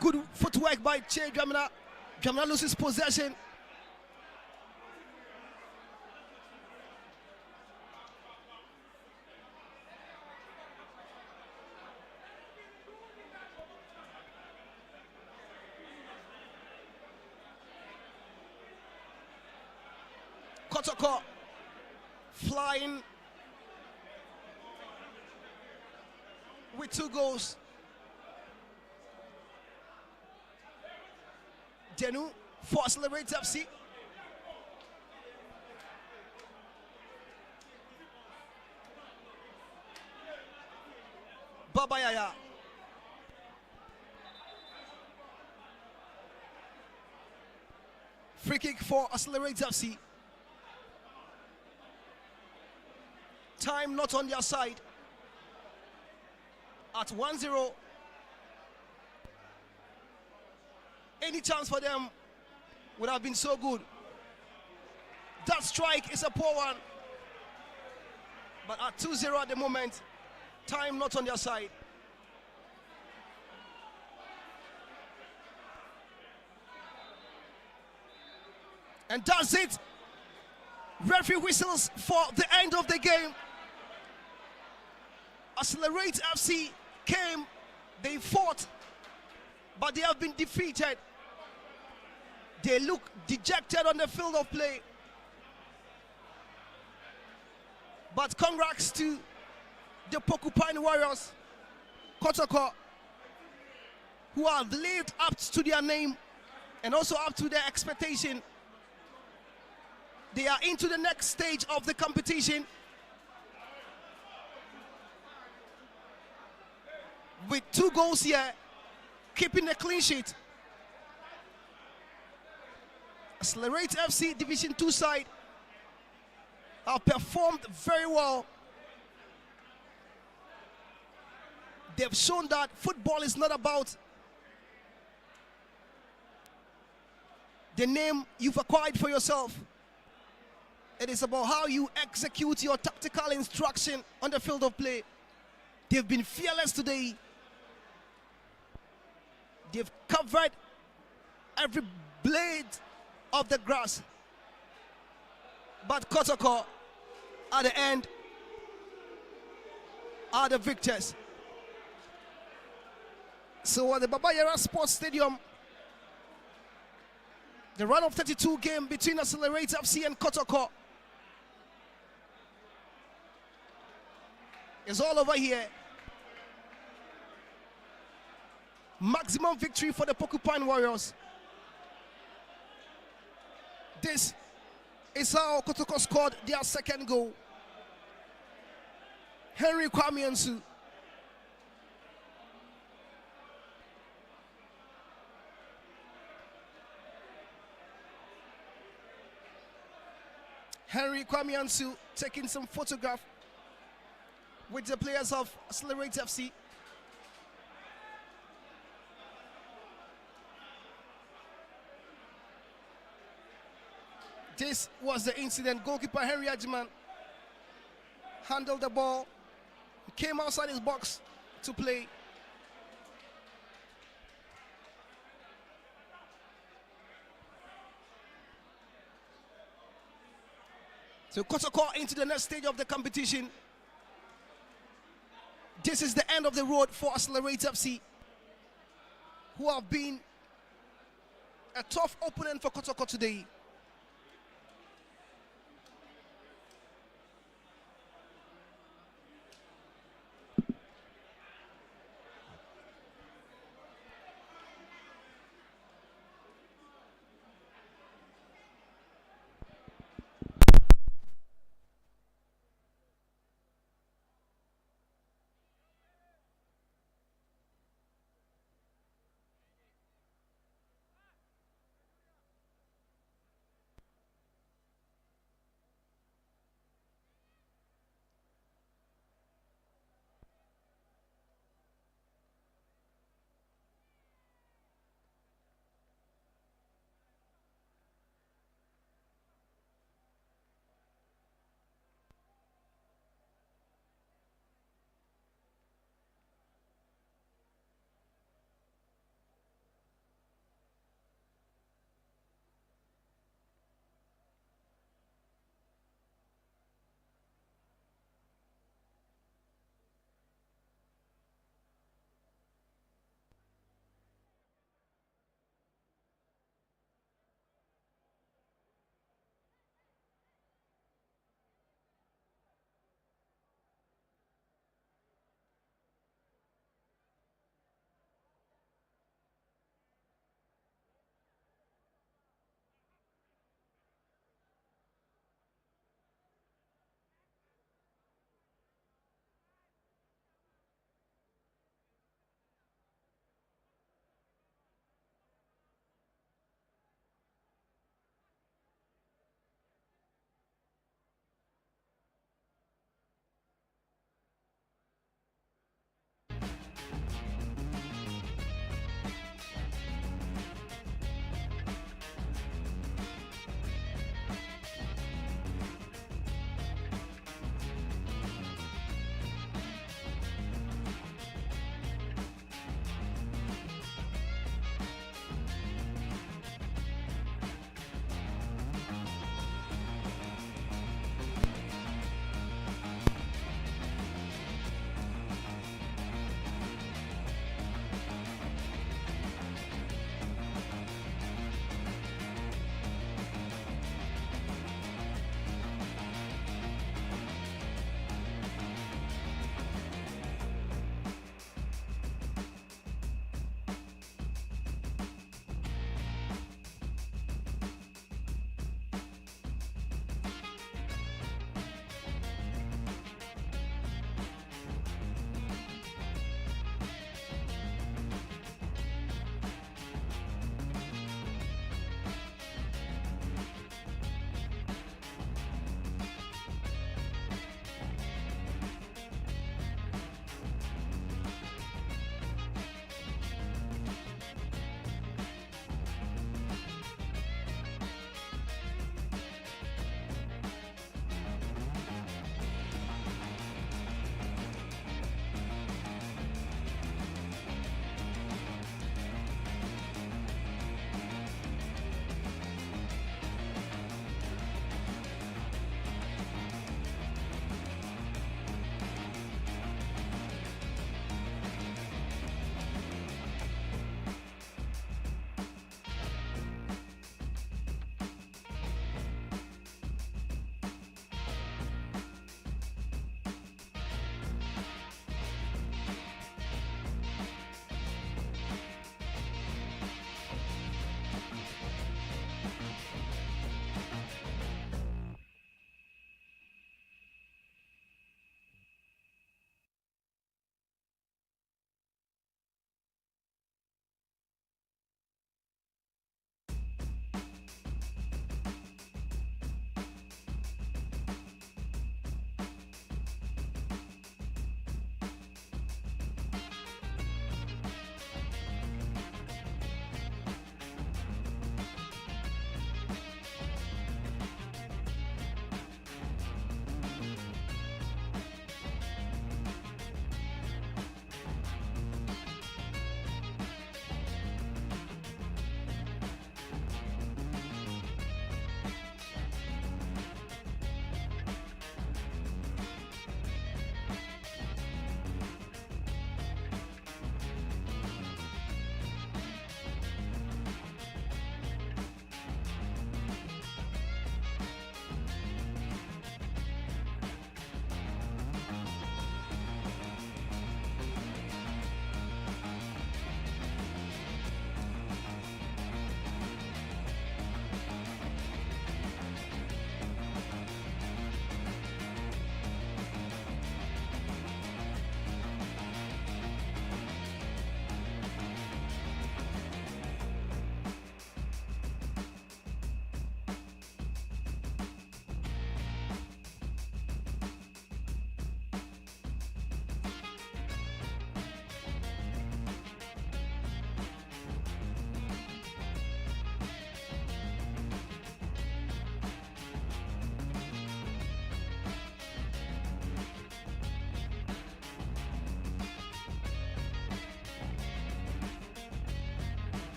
Good footwork by Che Dramina. Dramina loses possession. Kotoko flying with 2 goals. Denu for ACCELER8Z. Babayaya. Free kick for ACCELER8Z. Time not on their side. At 1-0. Any chance for them would have been so good. That strike is a poor one. But at 2-0 at the moment, time not on their side. And that's it. Referee whistles for the end of the game. ACCELER8Z came, they fought, but they have been defeated. They look dejected on the field of play. But congrats to the Porcupine Warriors, Kotoko, who have lived up to their name and also up to their expectation. They are into the next stage of the competition with 2 goals here, keeping a clean sheet. ACCELER8Z Division 2 side have performed very well. They've shown that football is not about the name you've acquired for yourself. It is about how you execute your tactical instruction on the field of play. They've been fearless today. They've covered every blade of the grass. But Kotoko, at the end, are the victors. So at the Babayara Sports Stadium, the run of 32 game between ACCELER8Z and Kotoko is all over here. Maximum victory for the Porcupine Warriors. This is how Kotoko scored their second goal. Henry Kwame. Henry Kwame taking some photograph with the players of ACCELER8Z FC. This was the incident. Goalkeeper Henry Ajiman handled the ball, came outside his box to play. So Kotoko into the next stage of the competition. This is the end of the road for ACCELER8Z FC, who have been a tough opponent for Kotoko today.